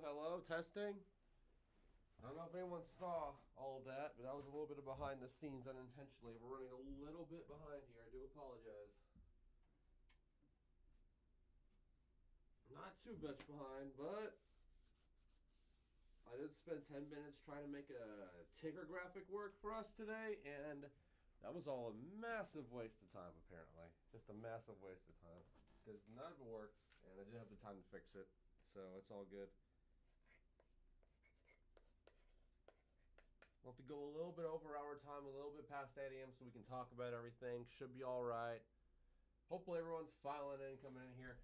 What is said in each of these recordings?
Hello, testing. I don't know if anyone saw all of that, but that was a little bit of behind the scenes unintentionally. We're running a little bit behind here. I do apologize. Not too much behind, but I did spend 10 minutes trying to make a ticker graphic work for us today, and that was all a massive waste of time, apparently. Just a massive waste of time, because none of it worked, and I didn't have the time to fix it, so it's all good. We'll have to go a little bit over our time, a little bit past 8 a.m. so we can talk about everything. Should be all right. Hopefully everyone's filing in, coming in here.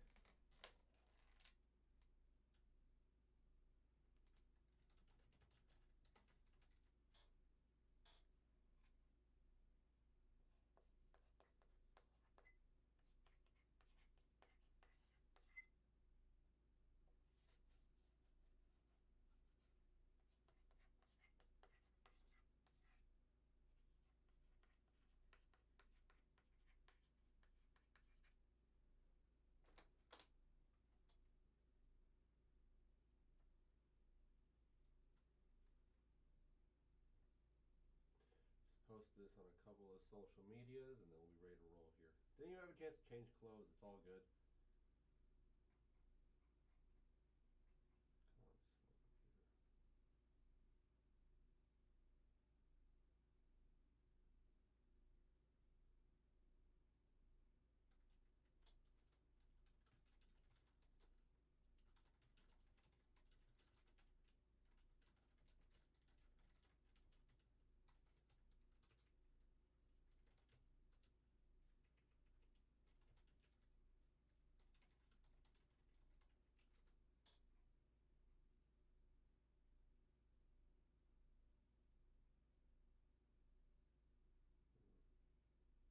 Post this on a couple of social medias, and then we'll be ready to roll here. Didn't you have a chance to change clothes? It's all good. Come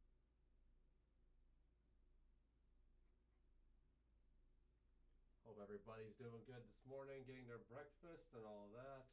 on, slow computer. Hope everybody's doing good this morning, getting their breakfast and all of that.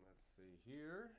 Let's see here.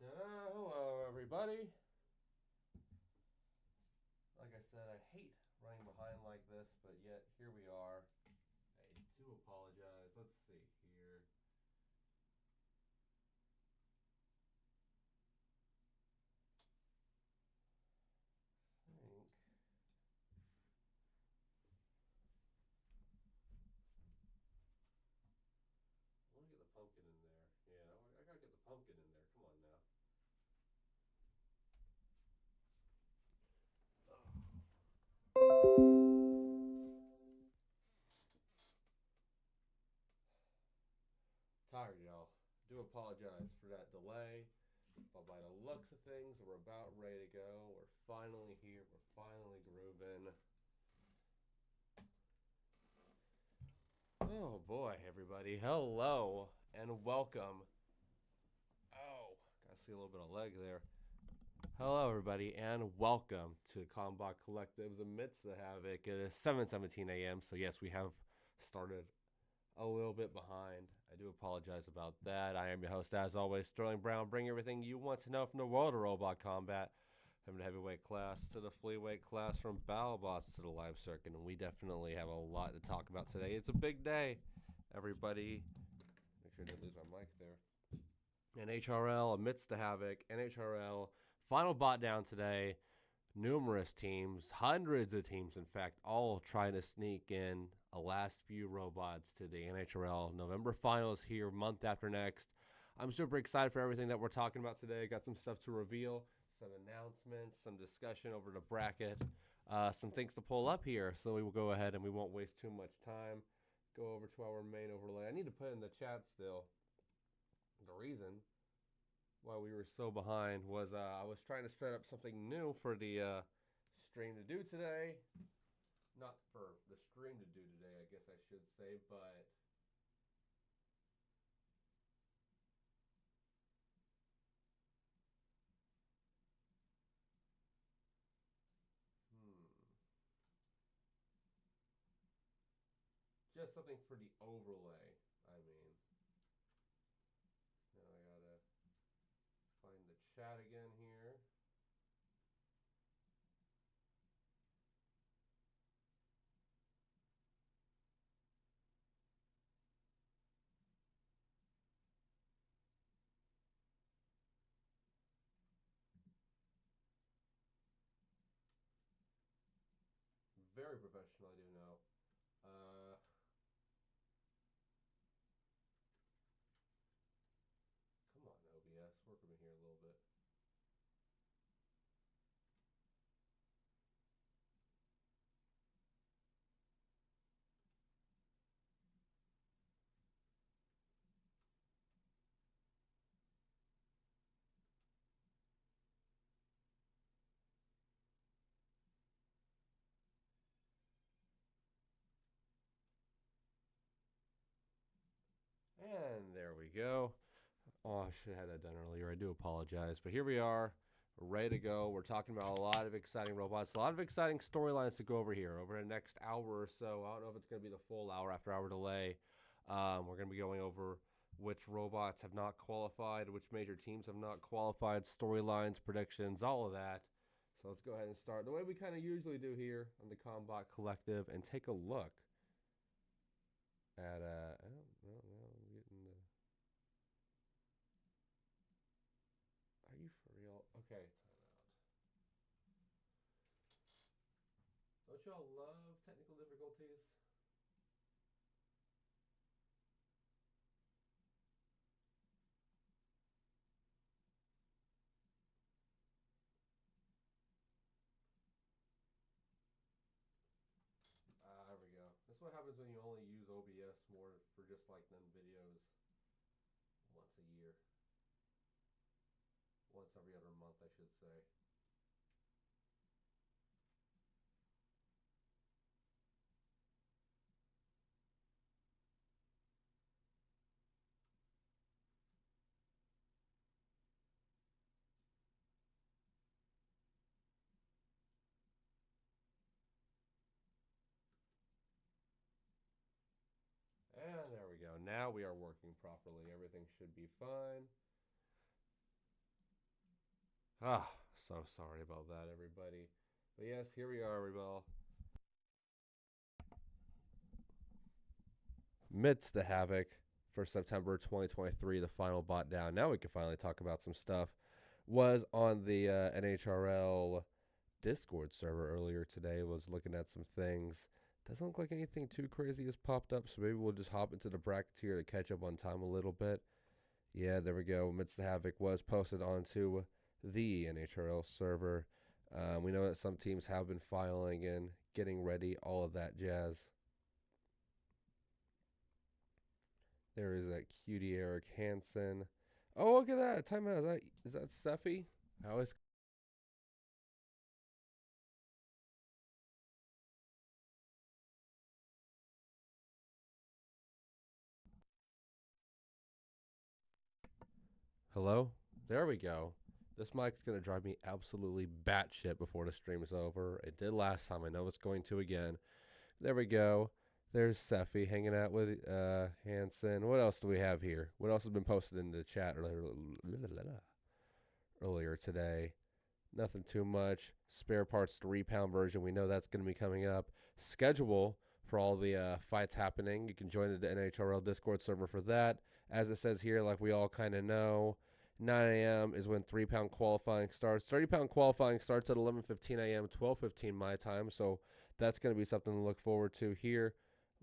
Ta-da! Hello, everybody. Like I said, I hate running behind like this, but yet here we are. I do apologize. Let's see here. I think. I want to get the pumpkin in there. Yeah, I gotta get the pumpkin in there. Come on now. Tired, y'all. Do apologize for that delay, but by the looks of things, we're about ready to go. We're finally here. We're finally grooving. Oh boy, everybody. Hello and welcome. Oh, gotta see a little bit of leg there. Hello, everybody, and welcome to Combot Collective's Amidst the Havoc. It is 7:17 a.m., so yes, we have started a little bit behind. I do apologize about that. I am your host, as always, Sterling Brown. Bring everything you want to know from the world of robot combat, from the heavyweight class to the fleaweight class, from BattleBots to the live circuit, and we definitely have a lot to talk about today. It's a big day, everybody. Make sure I didn't lose my mic there. NHRL amidst the Havoc. NHRL final bot down today. Numerous teams, hundreds of teams, in fact, all trying to sneak in a last few robots to the NHRL November finals here, month after next. I'm super excited for everything that we're talking about today. Got some stuff to reveal, some announcements, some discussion over the bracket, some things to pull up here. So we will go ahead and we won't waste too much time. Go over to our main overlay. I need to put in the chat still. The reason why we were so behind was I was trying to set up something new for the stream to do today. Not for the stream to do today, I guess I should say, but just something for the overlay. I mean, now I gotta find the chat again here. Very professional, I do know. Come on, OBS, work with me here a little bit. And there we go. Oh, I should have had that done earlier. I do apologize. But here we are, ready to go. We're talking about a lot of exciting robots, a lot of exciting storylines to go over here over the next hour or so. I don't know if it's going to be the full hour after hour delay. We're going to be going over which robots have not qualified, which major teams have not qualified, storylines, predictions, all of that. So let's go ahead and start the way we kind of usually do here on the Combot Collective and take a look at, I'm getting the... Are you for real? Okay, time out. Don't y'all love technical difficulties? There we go. That's what happens when you only use OBS more for just like them videos once a year. Once every other month, I should say. And there we go. Now we are working properly. Everything should be fine. Ah, so sorry about that, everybody. But yes, here we are, everybody. Amidst the Havoc for September 2023, the final bot down. Now we can finally talk about some stuff. Was on the NHRL Discord server earlier today. Was looking at some things. Doesn't look like anything too crazy has popped up, so maybe we'll just hop into the brackets here to catch up on time a little bit. Yeah, there we go. Amidst the Havoc was posted onto the NHRL server. We know that some teams have been filing in, getting ready, all of that jazz. There is that cutie Eric Hansen. Oh, look at that. Timeout. Is that Seffi? How is Hello? There we go. This mic's going to drive me absolutely batshit before the stream is over. It did last time. I know it's going to again. There we go. There's Seffi hanging out with Hansen. What else do we have here? What else has been posted in the chat earlier today? Nothing too much. Spare parts 3-pound version. We know that's going to be coming up. Schedule for all the fights happening. You can join the NHRL Discord server for that. As it says here, like we all kind of know, 9 a.m. is when 3-pound qualifying starts. 30-pound qualifying starts at 11:15 a.m., 12:15 my time. So that's going to be something to look forward to here.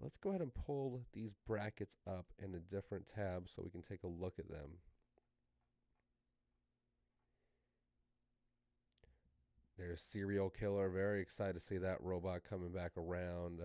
Let's go ahead and pull these brackets up in a different tab so we can take a look at them. There's Serial Killer. Very excited to see that robot coming back around.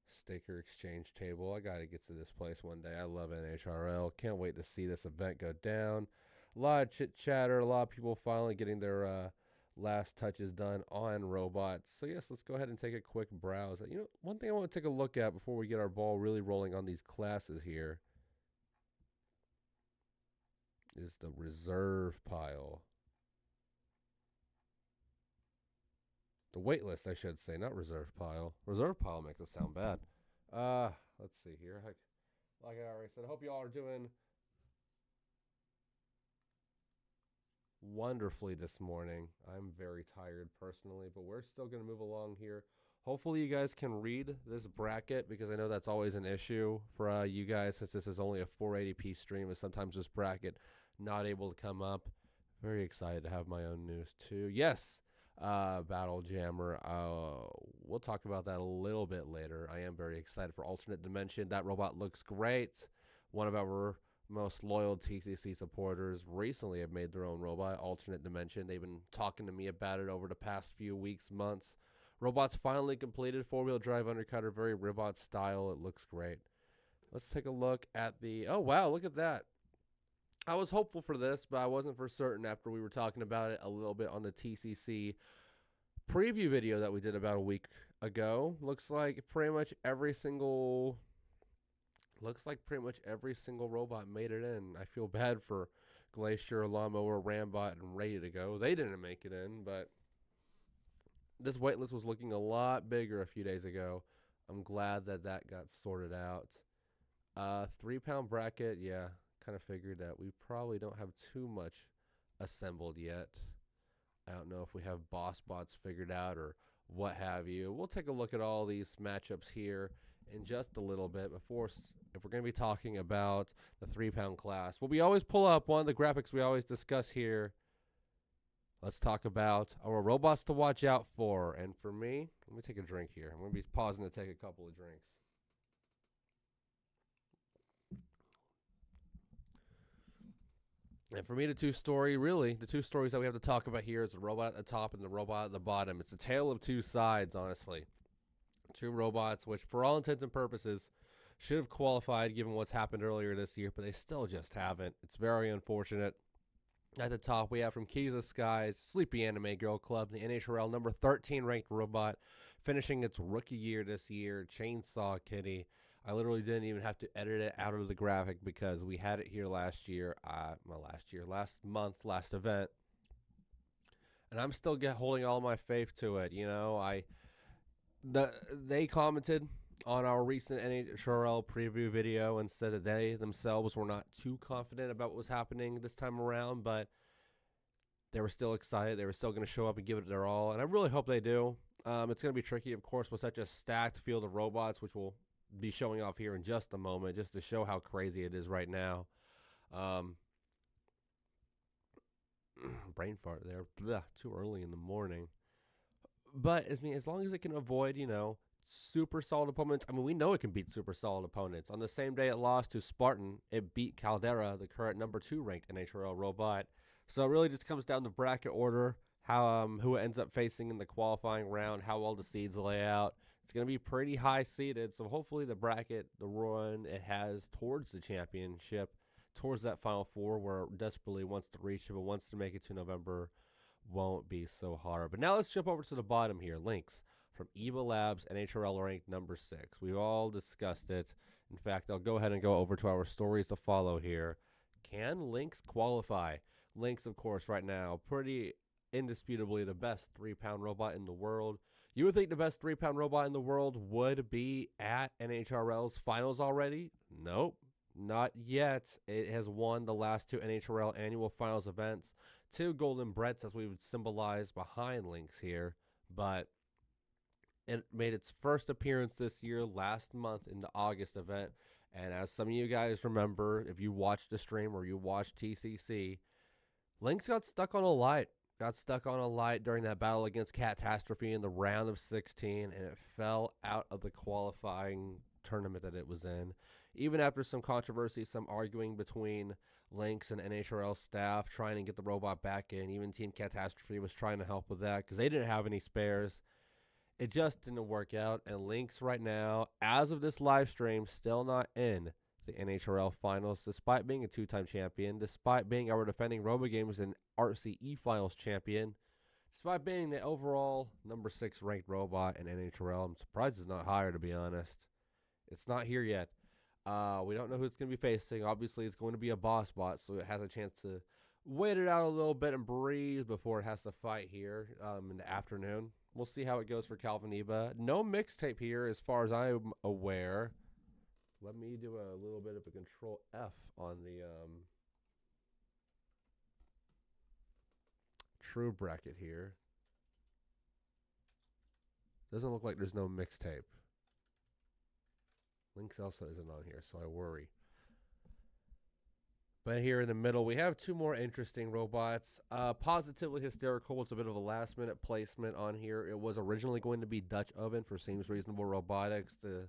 Sticker exchange table. I got to get to this place one day. I love NHRL. Can't wait to see this event go down. A lot of chit chatter. A lot of people finally getting their last touches done on robots. So yes, let's go ahead and take a quick browse. You know, one thing I want to take a look at before we get our ball really rolling on these classes here is the reserve pile. The wait list, I should say, not reserve pile. Reserve pile makes it sound bad. Let's see here. Like I already said, I hope you all are doing wonderfully this morning. I'm very tired personally, but we're still going to move along here. Hopefully you guys can read this bracket because I know that's always an issue for you guys since this is only a 480p stream and sometimes this bracket not able to come up. Very excited to have my own news too. Yes, Battle Jammer. We'll talk about that a little bit later. I am very excited for Alternate Dimension. That robot looks great. One of our most loyal TCC supporters recently have made their own robot, Alternate Dimension. They've been talking to me about it over the past few weeks, months. Robot's finally completed. 4-wheel drive undercutter, very robot style. It looks great. Let's take a look at the... Oh, wow, look at that. I was hopeful for this, but I wasn't for certain after we were talking about it a little bit on the TCC preview video that we did about a week ago. Looks like pretty much every single robot made it in. I feel bad for Glacier, Lawnmower, Rambot, and Ready to Go. They didn't make it in, but this waitlist was looking a lot bigger a few days ago. I'm glad that got sorted out. 3-pound bracket, yeah. Kind of figured that we probably don't have too much assembled yet. I don't know if we have boss bots figured out or what have you. We'll take a look at all these matchups here in just a little bit before, if we're going to be talking about the 3-pound class. Well, we always pull up one of the graphics we always discuss here. Let's talk about our robots to watch out for. And for me, let me take a drink here. I'm going to be pausing to take a couple of drinks. And for me, the two stories that we have to talk about here is the robot at the top and the robot at the bottom. It's a tale of two sides, honestly. Two robots, which for all intents and purposes should have qualified given what's happened earlier this year, but they still just haven't. It's very unfortunate. At the top, we have from Keys of Skies, Sleepy Anime Girl Club, the NHRL number 13 ranked robot, finishing its rookie year this year, Chainsaw Kitty. I literally didn't even have to edit it out of the graphic because we had it here last month, last event. And I'm still holding all my faith to it. You know, they commented on our recent NHRL preview video and said that they themselves were not too confident about what was happening this time around, but they were still excited. They were still going to show up and give it their all, and I really hope they do. It's going to be tricky, of course, with such a stacked field of robots, which we'll be showing off here in just a moment, just to show how crazy it is right now. Brain fart there. Blah, too early in the morning. But as long as it can avoid, super solid opponents. I mean, we know it can beat super solid opponents. On the same day it lost to Spartan, it beat Caldera, the current number 2 ranked NHRL robot. So it really just comes down to bracket order, how who it ends up facing in the qualifying round, how all the seeds lay out. It's going to be pretty high seeded, so hopefully the bracket, the run it has towards the championship, towards that Final Four where it desperately wants to reach it, but wants to make it to November, won't be so hard. But now let's jump over to the bottom here. Links from EVA Labs, NHRL ranked number 6. We've all discussed it. In fact, I'll go ahead and go over to our stories to follow here. Can Lynx qualify? Lynx, of course, right now, pretty indisputably the best 3-pound robot in the world. You would think the best 3-pound robot in the world would be at NHRL's finals already. Nope, not yet. It has won the last 2 NHRL annual finals events. 2 golden Bretts, as we would symbolize behind Lynx here. But it made its first appearance this year last month in the August event. And as some of you guys remember, if you watched the stream or you watched TCC, Lynx got stuck on a light. During that battle against Catastrophe in the round of 16, and it fell out of the qualifying tournament that it was in. Even after some controversy, some arguing between Lynx and NHRL staff trying to get the robot back in, even Team Catastrophe was trying to help with that because they didn't have any spares. It just didn't work out, and Lynx right now, as of this live stream, still not in the NHRL finals, despite being a 2-time champion, despite being our defending RoboGames and RCE finals champion, despite being the overall number 6 ranked robot in NHRL. I'm surprised it's not higher, to be honest. It's not here yet. We don't know who it's going to be facing. Obviously, it's going to be a boss bot, so it has a chance to wait it out a little bit and breathe before it has to fight here in the afternoon. We'll see how it goes for Calvin Eba. No mixtape here as far as I'm aware. Let me do a little bit of a control F on the true bracket here. Doesn't look like there's no mixtape. Lynx also isn't on here, so I worry. But here in the middle, we have 2 more interesting robots. Positively Hysterical was a bit of a last-minute placement on here. It was originally going to be Dutch Oven for Seems Reasonable Robotics. The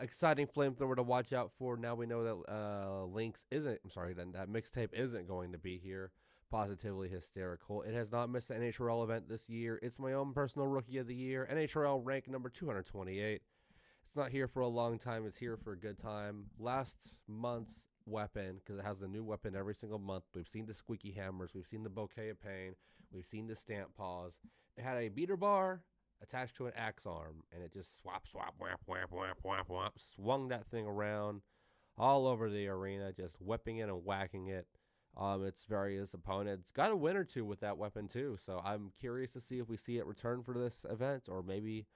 exciting flamethrower to watch out for. Now we know that Lynx isn't, that mixtape isn't going to be here. Positively Hysterical. It has not missed the NHRL event this year. It's my own personal Rookie of the Year. NHRL rank number 228. It's not here for a long time. It's here for a good time. Last month's weapon, because it has the new weapon every single month. We've seen the squeaky hammers. We've seen the bouquet of pain. We've seen the stamp paws. It had a beater bar attached to an axe arm, and it just swap, whap, whap, whap, whap, whap, swung that thing around all over the arena, just whipping it and whacking it. Its various opponents got a win or 2 with that weapon too, so I'm curious to see if we see it return for this event, or maybe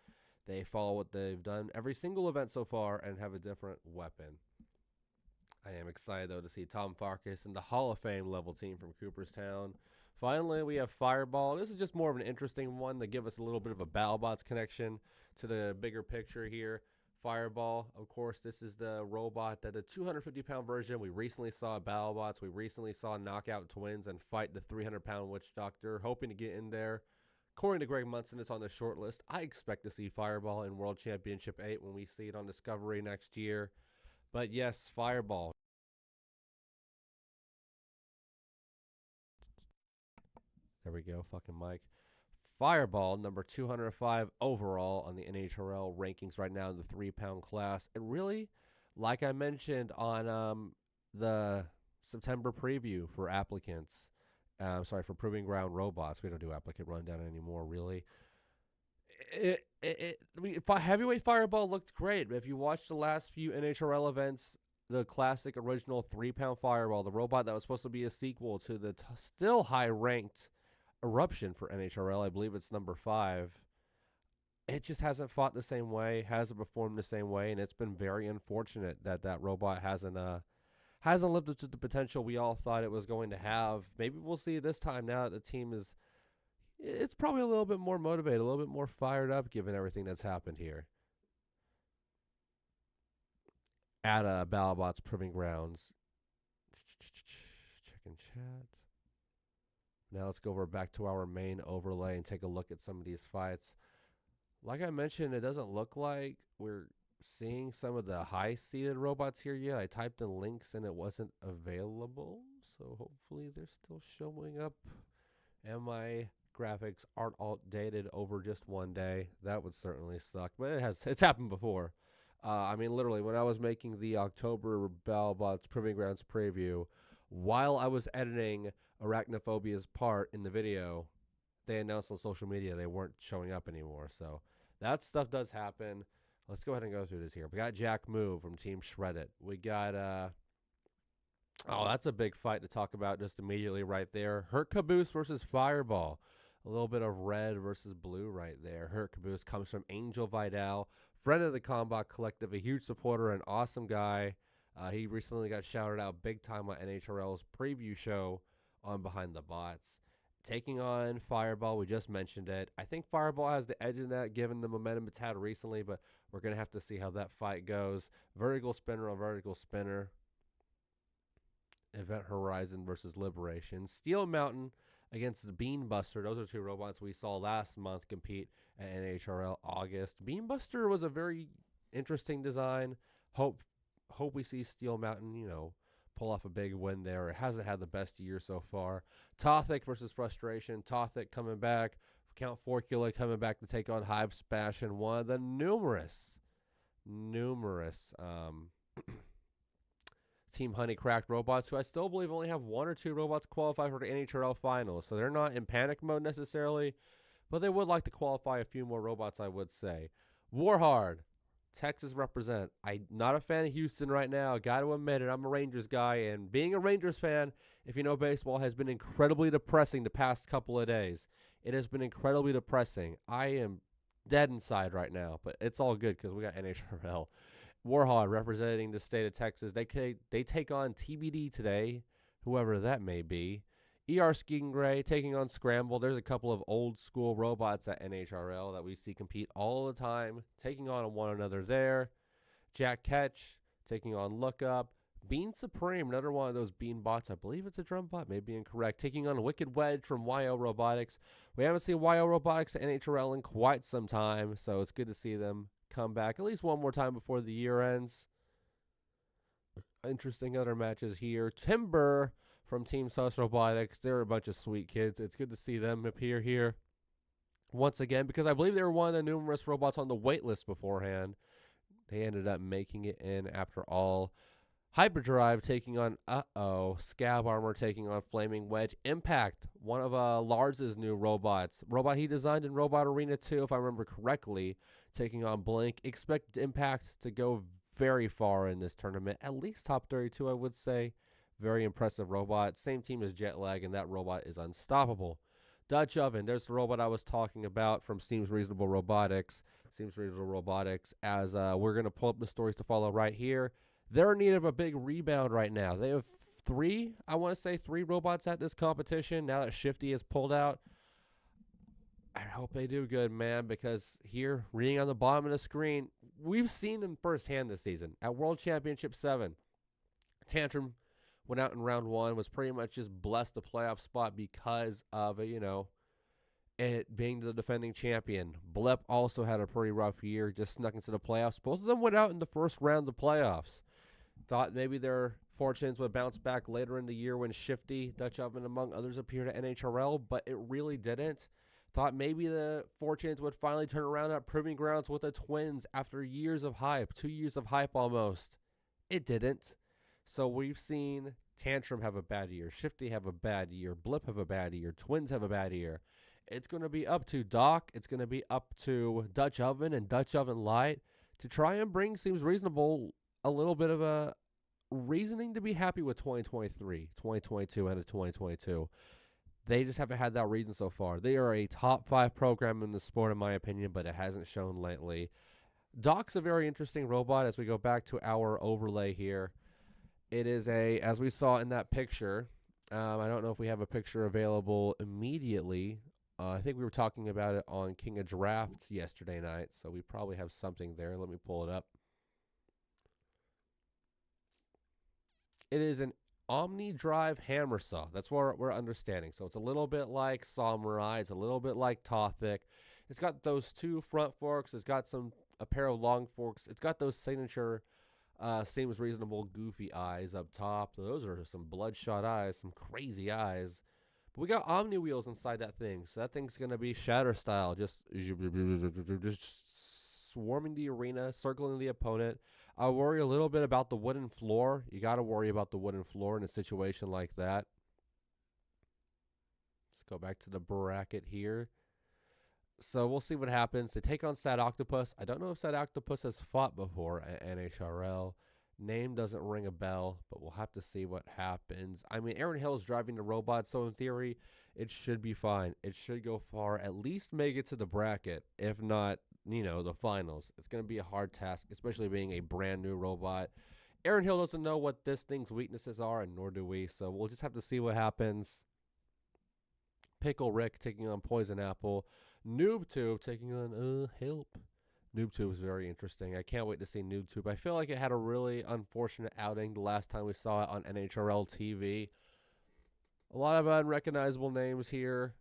they follow what they've done every single event so far and have a different weapon. I am excited, though, to see Tom Farkas and the Hall of Fame level team from Cooperstown. Finally, we have Fireball. This is just more of an interesting one to give us a little bit of a BattleBots connection to the bigger picture here. Fireball, of course, this is the robot that the 250-pound version. We recently saw BattleBots. We recently saw Knockout Twins and fight the 300-pound Witch Doctor, hoping to get in there. According to Greg Munson, it's on the short list. I expect to see Fireball in World Championship 8 when we see it on Discovery next year. But yes, Fireball. There we go, fucking Mike. Fireball, number 205 overall on the NHRL rankings right now in the 3-pound class. And really, like I mentioned on the September preview for applicants, for Proving Ground Robots. We don't do applicant rundown anymore, really. Heavyweight Fireball looked great. If you watched the last few NHRL events, the classic original 3-pound Fireball, the robot that was supposed to be a sequel to the still high-ranked Eruption for NHRL, I believe it's number 5. it just hasn't fought the same way, hasn't performed the same way, and it's been very unfortunate that that robot hasn't lived up to the potential we all thought it was going to have. Maybe we'll see this time now that the team is. It's probably a little bit more motivated, a little bit more fired up, given everything that's happened here. At Balabot's Proving Grounds. Checking chat. Now let's go over back to our main overlay and take a look at some of these fights. Like I mentioned, it doesn't look like we're seeing some of the high-seeded robots here yet. I typed in links and it wasn't available, so hopefully they're still showing up. And my graphics aren't outdated over just one day. That would certainly suck, but it's happened before. I mean, literally, when I was making the October Balbots Proving Grounds preview, while I was editing Arachnophobia's part in the video, they announced on social media they weren't showing up anymore. So that stuff does happen. Let's go ahead and go through this here. We got Jack Moo from Team Shreddit. We got, oh, that's a big fight to talk about just immediately right there. Hurt Caboose versus Fireball. A little bit of red versus blue right there. Hurt Caboose comes from Angel Vidal, friend of the Combot Collective, a huge supporter, an awesome guy. He recently got shouted out big time on NHRL's preview show on Behind the Bots. Taking on Fireball, we just mentioned it. I think Fireball has the edge in that given the momentum it's had recently, but we're going to have to see how that fight goes. Vertical spinner on vertical spinner. Event Horizon versus Liberation. Steel Mountain against the Bean Buster. Those are two robots we saw last month compete at NHRL August. Bean Buster was a very interesting design. Hope we see Steel Mountain, pull off a big win there. It hasn't had the best year so far. Tothic versus Frustration. Tothic coming back. Count Forcula coming back to take on Hive Spash and one of the numerous Team Honey Cracked robots, who I still believe only have one or two robots qualify for the NHRL finals. So they're not in panic mode necessarily, but they would like to qualify a few more robots, I would say. Warhard, Texas represent. I'm not a fan of Houston right now. Got to admit it. I'm a Rangers guy, and being a Rangers fan, if you know baseball, has been incredibly depressing the past couple of days. It has been incredibly depressing. I am dead inside right now, but it's all good because we got NHRL. Warhard representing the state of Texas. They take on TBD today, whoever that may be. ER Stingray taking on Scramble. There's a couple of old school robots at NHRL that we see compete all the time, taking on one another there. Jack Ketch taking on Lookup. Bean Supreme, another one of those Bean bots. I believe it's a drum bot, may be incorrect. Taking on Wicked Wedge from YO Robotics. We haven't seen YO Robotics at NHRL in quite some time, so it's good to see them come back at least one more time before the year ends. Interesting other matches here. Timber from Team Sus Robotics. They're a bunch of sweet kids. It's good to see them appear here once again because I believe they were one of the numerous robots on the wait list beforehand. They ended up making it in after all. Hyperdrive taking on Scab Armor taking on Flaming Wedge. Impact, one of Lars's new robots. Robot he designed in Robot Arena 2, if I remember correctly, taking on Blink. Expect Impact to go very far in this tournament. At least top 32, I would say. Very impressive robot. Same team as Jetlag, and that robot is unstoppable. Dutch Oven, there's the robot I was talking about from Seems Reasonable Robotics. Seems Reasonable Robotics, as we're going to pull up the stories to follow right here. They're in need of a big rebound right now. They have three robots at this competition now that Shifty is pulled out. I hope they do good, man, because here, reading on the bottom of the screen, we've seen them firsthand this season. At World Championship 7, Tantrum went out in round 1, was pretty much just blessed a playoff spot because of, it being the defending champion. Blep also had a pretty rough year, just snuck into the playoffs. Both of them went out in the first round of the playoffs. Thought maybe their fortunes would bounce back later in the year when Shifty, Dutch Oven, among others appeared at NHRL, but it really didn't. Thought maybe the fortunes would finally turn around at Proving Grounds with the Twins after years of hype, 2 years of hype almost. It didn't. So we've seen Tantrum have a bad year, Shifty have a bad year, Blip have a bad year, Twins have a bad year. It's going to be up to Doc, it's going to be up to Dutch Oven and Dutch Oven Light to try and bring, seems reasonable, a little bit of a reasoning to be happy with 2023, 2022, and 2022. They just haven't had that reason so far. They are a top 5 program in the sport, in my opinion, but it hasn't shown lately. Doc's a very interesting robot as we go back to our overlay here. It is as we saw in that picture, I don't know if we have a picture available immediately. I think we were talking about it on King of Drafts yesterday night, so we probably have something there. Let me pull it up. It is an Omni Drive hammer saw. That's what we're understanding. So it's a little bit like Samurai. It's a little bit like Tothic. It's got those 2 front forks. It's got a pair of long forks. It's got those signature seems reasonable goofy eyes up top. Those are some bloodshot eyes, some crazy eyes. But we got Omni wheels inside that thing. So that thing's going to be Shatter style. Just swarming the arena, circling the opponent. I worry a little bit about the wooden floor. You got to worry about the wooden floor in a situation like that. Let's go back to the bracket here. So we'll see what happens. They take on Sad Octopus. I don't know if Sad Octopus has fought before at NHRL. Name doesn't ring a bell, but we'll have to see what happens. I mean, Aaron Hill's driving the robot, so in theory, it should be fine. It should go far, at least make it to the bracket, if not, the finals. It's going to be a hard task, especially being a brand new robot. Aaron Hill doesn't know what this thing's weaknesses are, and nor do we, so we'll just have to see what happens. Pickle Rick taking on Poison Apple. NoobTube taking on Help. NoobTube is very interesting. I can't wait to see NoobTube. I feel like it had a really unfortunate outing the last time we saw it on NHRL TV. A lot of unrecognizable names here.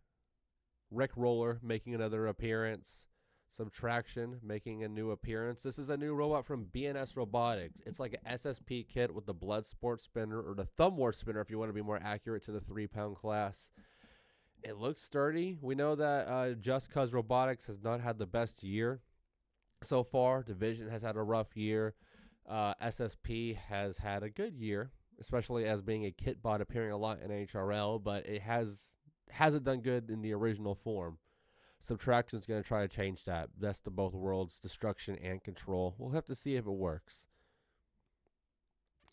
Rick Roller making another appearance. Subtraction making a new appearance. This is a new robot from BNS Robotics. It's like an SSP kit with the Bloodsport spinner, or the Thumb War spinner if you want to be more accurate to the 3-pound class. It looks sturdy. We know that Just Cause Robotics has not had the best year so far. Division has had a rough year. SSP has had a good year, especially as being a kit bot appearing a lot in HRL, but it hasn't done good in the original form. Subtraction is going to try to change that. Best of both worlds, destruction and control. We'll have to see if it works.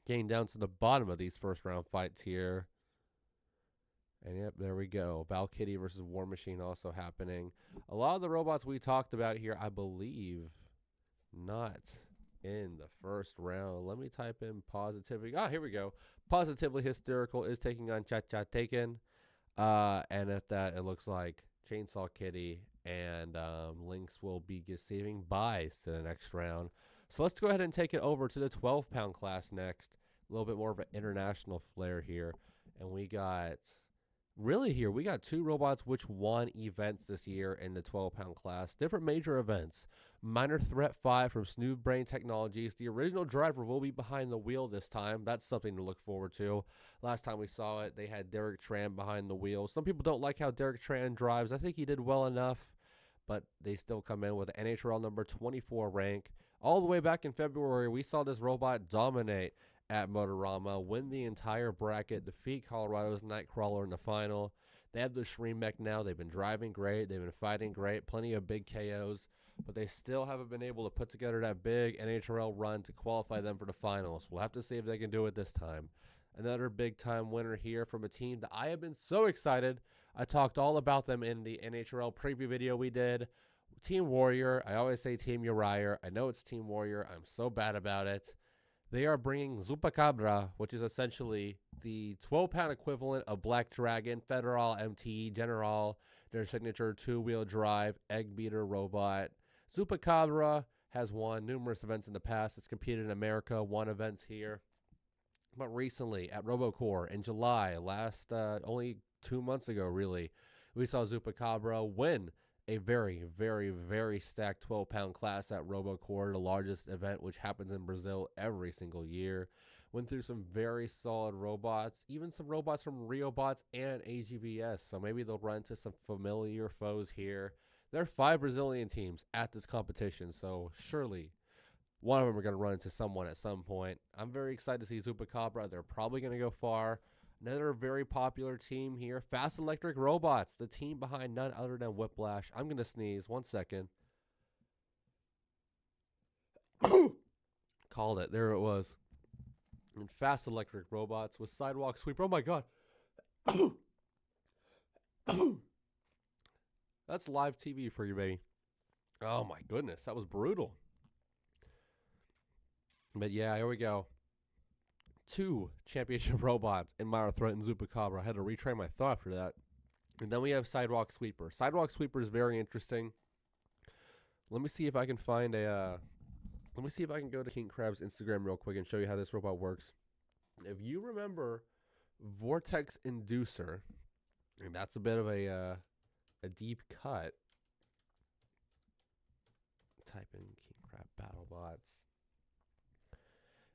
Getting down to the bottom of these first round fights here. And yep, there we go. Val Kitty versus War Machine also happening. A lot of the robots we talked about here, I believe, not in the first round. Let me type in Positively. Here we go. Positively Hysterical is taking on Chat Chat Taken. And at that, it looks like Chainsaw Kitty and Lynx will be receiving buys to the next round. So let's go ahead and take it over to the 12-pound class next. A little bit more of an international flair here. And we got... we got 2 robots which won events this year in the 12-pound class. Different major events. Minor Threat 5 from Snood Brain Technologies. The original driver will be behind the wheel this time. That's something to look forward to. Last time we saw it, they had Derek Tran behind the wheel. Some people don't like how Derek Tran drives. I think he did well enough, but they still come in with an NHRL number 24 rank. All the way back in February, we saw this robot dominate at Motorama, win the entire bracket, defeat Colorado's Nightcrawler in the final. They have the Shreem mech now. They've been driving great. They've been fighting great. Plenty of big KOs. But they still haven't been able to put together that big NHRL run to qualify them for the finals. We'll have to see if they can do it this time. Another big-time winner here from a team that I have been so excited. I talked all about them in the NHRL preview video we did. Team Warrior. I always say Team Uriah. I know it's Team Warrior. I'm so bad about it. They are bringing Zupacabra, which is essentially the 12-pound equivalent of Black Dragon, Federal MT, General, their signature 2-wheel drive, egg beater robot. Zupacabra has won numerous events in the past. It's competed in America, won events here. But recently, at RoboCore in July, only 2 months ago, really, we saw Zupacabra win a very, very, very stacked 12-pound class at RoboCore, the largest event which happens in Brazil every single year. Went through some very solid robots, even some robots from RioBots and AGVS, so maybe they'll run into some familiar foes here. There are 5 Brazilian teams at this competition, so surely one of them are going to run into someone at some point. I'm very excited to see Zupacabra. They're probably going to go far. Another very popular team here, Fast Electric Robots, the team behind none other than Whiplash. I'm going to sneeze. 1 second. Called it. There it was. And Fast Electric Robots with Sidewalk Sweep. Oh, my God. That's live TV for you, baby. Oh my goodness, that was brutal. But yeah, here we go. 2 championship robots in Myra Threat and Zupacabra. I had to retrain my thought for that. And then we have Sidewalk Sweeper. Sidewalk Sweeper is very interesting. Let me see if I can find a... let me see if I can go to King Crab's Instagram real quick and show you how this robot works. If you remember Vortex Inducer, and that's a bit of a deep cut. Type in King Crab BattleBots.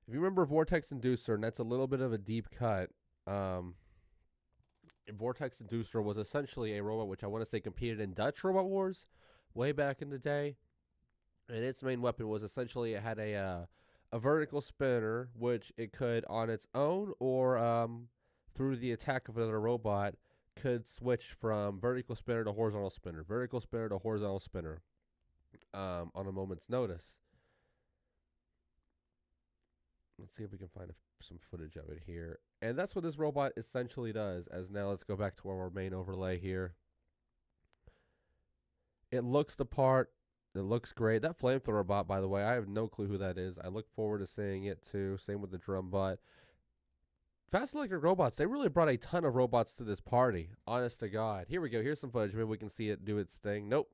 If you remember Vortex Inducer, and that's a little bit of a deep cut, Vortex Inducer was essentially a robot which I want to say competed in Dutch Robot Wars way back in the day. And its main weapon was essentially it had a vertical spinner, which it could on its own or through the attack of another robot could switch from vertical spinner to horizontal spinner, vertical spinner to horizontal spinner on a moment's notice. Let's see if we can find some footage of it here. And that's what this robot essentially does. As now let's go back to our main overlay here. It looks the part. It looks great. That flamethrower bot, by the way, I have no clue who that is. I look forward to seeing it too. Same with the drum bot. Fast Electric Robots, they really brought a ton of robots to this party. Honest to God. Here we go. Here's some footage. Maybe we can see it do its thing. Nope.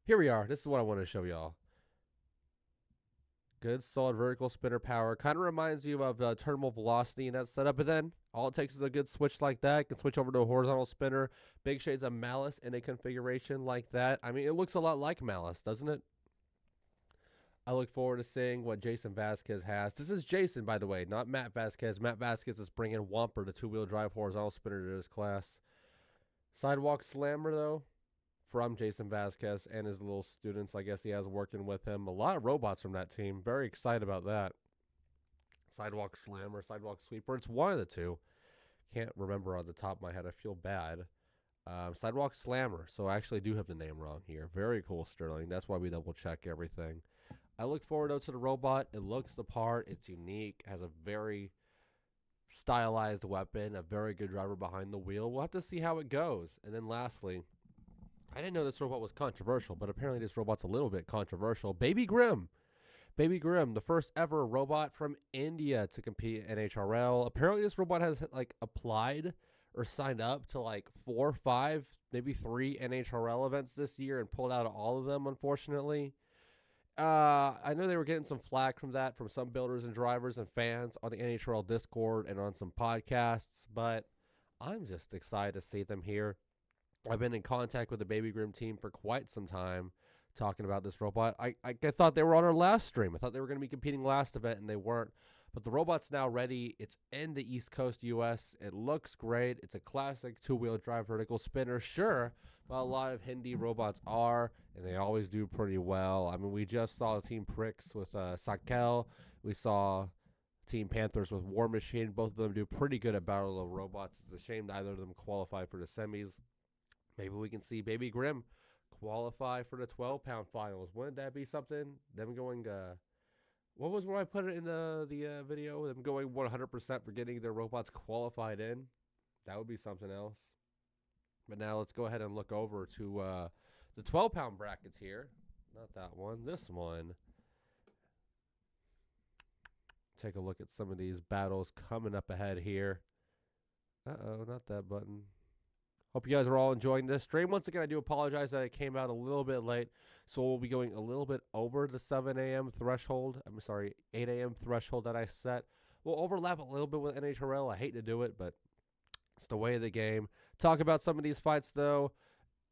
Here we are. This is what I want to show y'all. Good, solid vertical spinner power. Kind of reminds you of terminal velocity in that setup. But then all it takes is a good switch like that. It can switch over to a horizontal spinner. Big shades of Malice in a configuration like that. I mean, it looks a lot like Malice, doesn't it? I look forward to seeing what Jason Vasquez has. This is Jason, by the way, not Matt Vasquez. Matt Vasquez is bringing Whomper, the 2-wheel drive horizontal spinner, to his class. Sidewalk Slammer, though, from Jason Vasquez and his little students, I guess he has working with him. A lot of robots from that team. Very excited about that. Sidewalk Slammer, Sidewalk Sweeper. It's one of the two. Can't remember on the top of my head. I feel bad. Sidewalk Slammer. So I actually do have the name wrong here. Very cool, Sterling. That's why we double check everything. I look forward to the robot. It looks the part. It's unique. Has a very stylized weapon. A very good driver behind the wheel. We'll have to see how it goes. And then lastly, I didn't know this robot was controversial, but apparently this robot's a little bit controversial. Baby Grim. Baby Grim, the first ever robot from India to compete in NHRL. Apparently this robot has like applied or signed up to like 4, 5, maybe 3 NHRL events this year and pulled out of all of them, unfortunately. I know they were getting some flack from that from some builders and drivers and fans on the NHRL Discord and on some podcasts, but I'm just excited to see them here. I've been in contact with the Baby Grim team for quite some time talking about this robot. I thought they were on our last stream. I thought they were going to be competing last event, and they weren't. But the robot's now ready. It's in the East Coast U.S. It looks great. It's a classic 2-wheel drive vertical spinner, sure, but a lot of Hindi robots are, and they always do pretty well. I mean, we just saw Team Pricks with Sakel. We saw Team Panthers with War Machine. Both of them do pretty good at Battle of Robots. It's a shame neither of them qualify for the semis. Maybe we can see Baby Grim qualify for the 12-pound finals. Wouldn't that be something? Them going, what was where I put it in the video? Them going 100% for getting their robots qualified in. That would be something else. But now let's go ahead and look over to the 12-pound brackets here. Not that one. This one. Take a look at some of these battles coming up ahead here. Uh-oh, not that button. Hope you guys are all enjoying this stream. Once again, I do apologize that it came out a little bit late, so we'll be going a little bit over the 7 a.m. threshold. I'm sorry, 8 a.m. threshold that I set. We'll overlap a little bit with NHRL. I hate to do it, but it's the way of the game. Talk about some of these fights, though.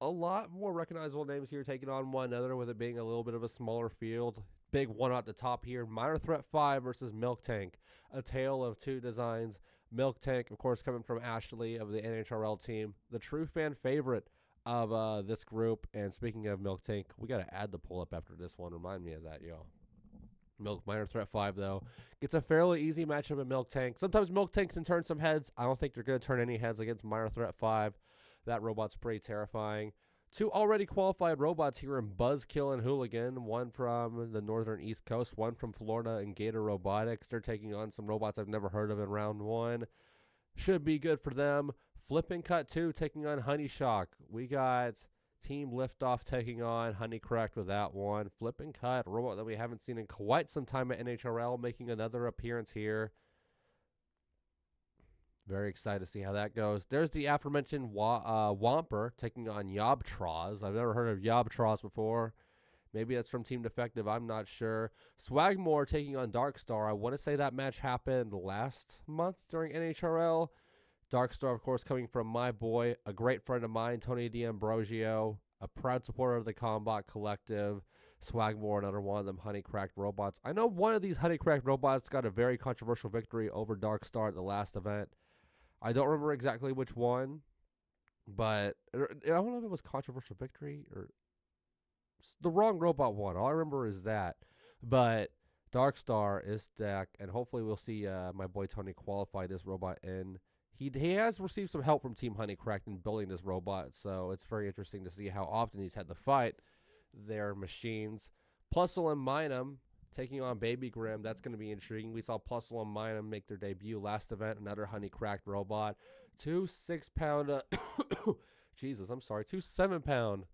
A lot more recognizable names here taking on one another, with it being a little bit of a smaller field. Big one at the top here. Minor Threat 5 versus Milk Tank. A tale of two designs. Milk Tank, of course, coming from Ashley of the NHRL team, the true fan favorite of this group. And speaking of Milk Tank, we got to add the pull-up after this one. Remind me of that, yo. Minor Threat 5, though, gets a fairly easy matchup with Milk Tank. Sometimes Milk Tank can turn some heads. I don't think they're going to turn any heads against Minor Threat 5. That robot's pretty terrifying. Two already qualified robots here in Buzzkill and Hooligan, one from the northern East Coast, one from Florida and Gator Robotics. They're taking on some robots I've never heard of in round one. Should be good for them. Flip and Cut 2 taking on Honey Shock. We got Team Liftoff taking on Honey Correct with that one. Flip and Cut, a robot that we haven't seen in quite some time at NHRL, making another appearance here. Very excited to see how that goes. There's the aforementioned Whomper taking on Yobtros. I've never heard of Yobtros before. Maybe that's from Team Defective. I'm not sure. Swagmore taking on Darkstar. I want to say that match happened last month during NHRL. Darkstar, of course, coming from my boy, a great friend of mine, Tony D'Ambrosio, a proud supporter of the Combot Collective. Swagmore, another one of them honey-cracked robots. I know one of these honey-cracked robots got a very controversial victory over Darkstar at the last event. I don't remember exactly which one, but I don't know if it was controversial victory or the wrong robot won. All I remember is that. But Darkstar is stacked, and hopefully we'll see my boy Tony qualify this robot in. He has received some help from Team Honeycracked in building this robot, so it's very interesting to see how often he's had to fight their machines. Plusle and Minum taking on Baby Grim. That's going to be intriguing. We saw Plusle and Minum make their debut last event, another Honeycracked robot. Two 6-pound, Jesus, I'm sorry, 2 7-pound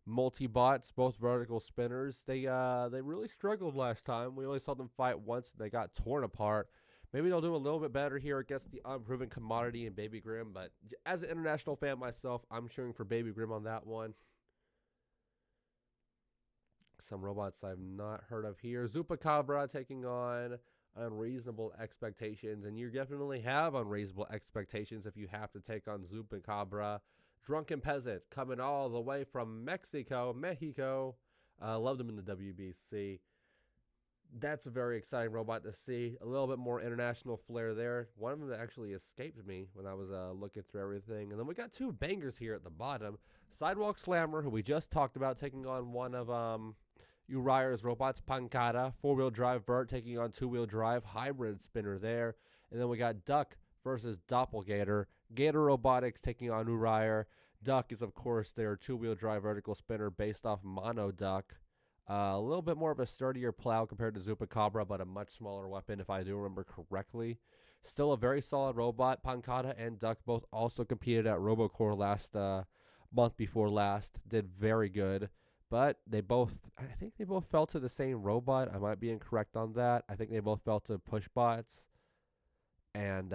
multi-bots, both vertical spinners. They really struggled last time. We only saw them fight once, and they got torn apart. Maybe they'll do a little bit better here against the unproven commodity and Baby Grim, but as an international fan myself, I'm cheering for Baby Grim on that one. Some robots I've not heard of here. Zupacabra taking on Unreasonable Expectations, and you definitely have unreasonable expectations if you have to take on Zupacabra. Drunken Peasant coming all the way from Mexico. Loved him in the WBC. That's a very exciting robot to see. A little bit more international flair there. One of them that actually escaped me when I was looking through everything. And then we got two bangers here at the bottom. Sidewalk Slammer, who we just talked about, taking on one of Uriah's robots, Pancada. 4-wheel drive vert taking on 2-wheel drive. Hybrid spinner there. And then we got Duck versus Doppelgator. Gator Robotics taking on Uriah. Duck is, of course, their 2-wheel drive vertical spinner based off Mono Duck. A little bit more of a sturdier plow compared to Zupacabra, but a much smaller weapon if I do remember correctly. Still a very solid robot. Pancada and Duck both also competed at Robocore last month before last. Did very good. But I think they both fell to the same robot. I might be incorrect on that. I think they both fell to Pushbots. And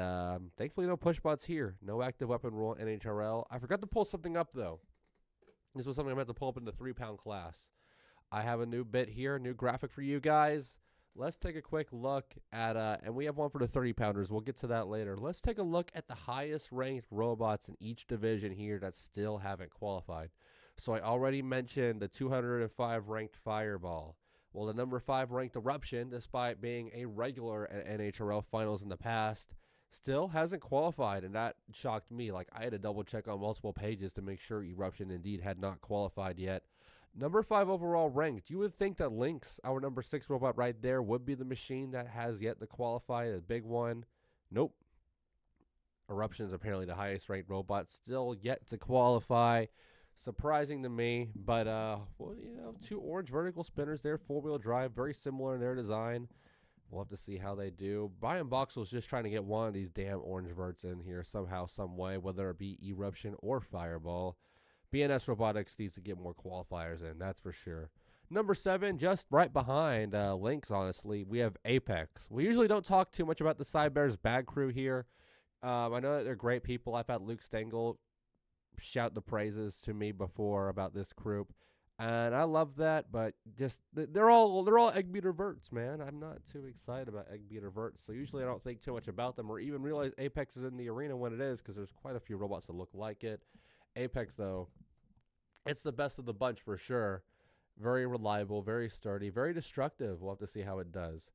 thankfully no Pushbots here. No active weapon rule in NHRL. I forgot to pull something up, though. This was something I meant to pull up in the 3-pound class. I have a new bit here, new graphic for you guys. Let's take a quick look at, and we have one for the 30-pounders. We'll get to that later. Let's take a look at the highest-ranked robots in each division here that still haven't qualified. So I already mentioned the 205-ranked Fireball. Well, the number 5-ranked Eruption, despite being a regular at NHRL finals in the past, still hasn't qualified, and that shocked me. Like, I had to double-check on multiple pages to make sure Eruption indeed had not qualified yet. Number 5 overall ranked. You would think that Lynx, our number 6 robot right there, would be the machine that has yet to qualify, the big one. Nope. Eruption is apparently the highest ranked robot, still yet to qualify. Surprising to me, but, well, you know, 2 orange vertical spinners there, 4-wheel drive, very similar in their design. We'll have to see how they do. Brian Boxell's just trying to get one of these damn orange verts in here somehow, some way, whether it be Eruption or Fireball. BNS Robotics needs to get more qualifiers in, that's for sure. Number 7, just right behind Lynx, honestly, we have Apex. We usually don't talk too much about the Cybears bag crew here. I know that they're great people. I've had Luke Stengel shout the praises to me before about this group, and I love that, but just they're all egg beater verts, man. I'm not too excited about egg beater verts, so usually I don't think too much about them or even realize Apex is in the arena when it is, because there's quite a few robots that look like it. Apex, though, it's the best of the bunch for sure. Very reliable, very sturdy, very destructive. We'll have to see how it does.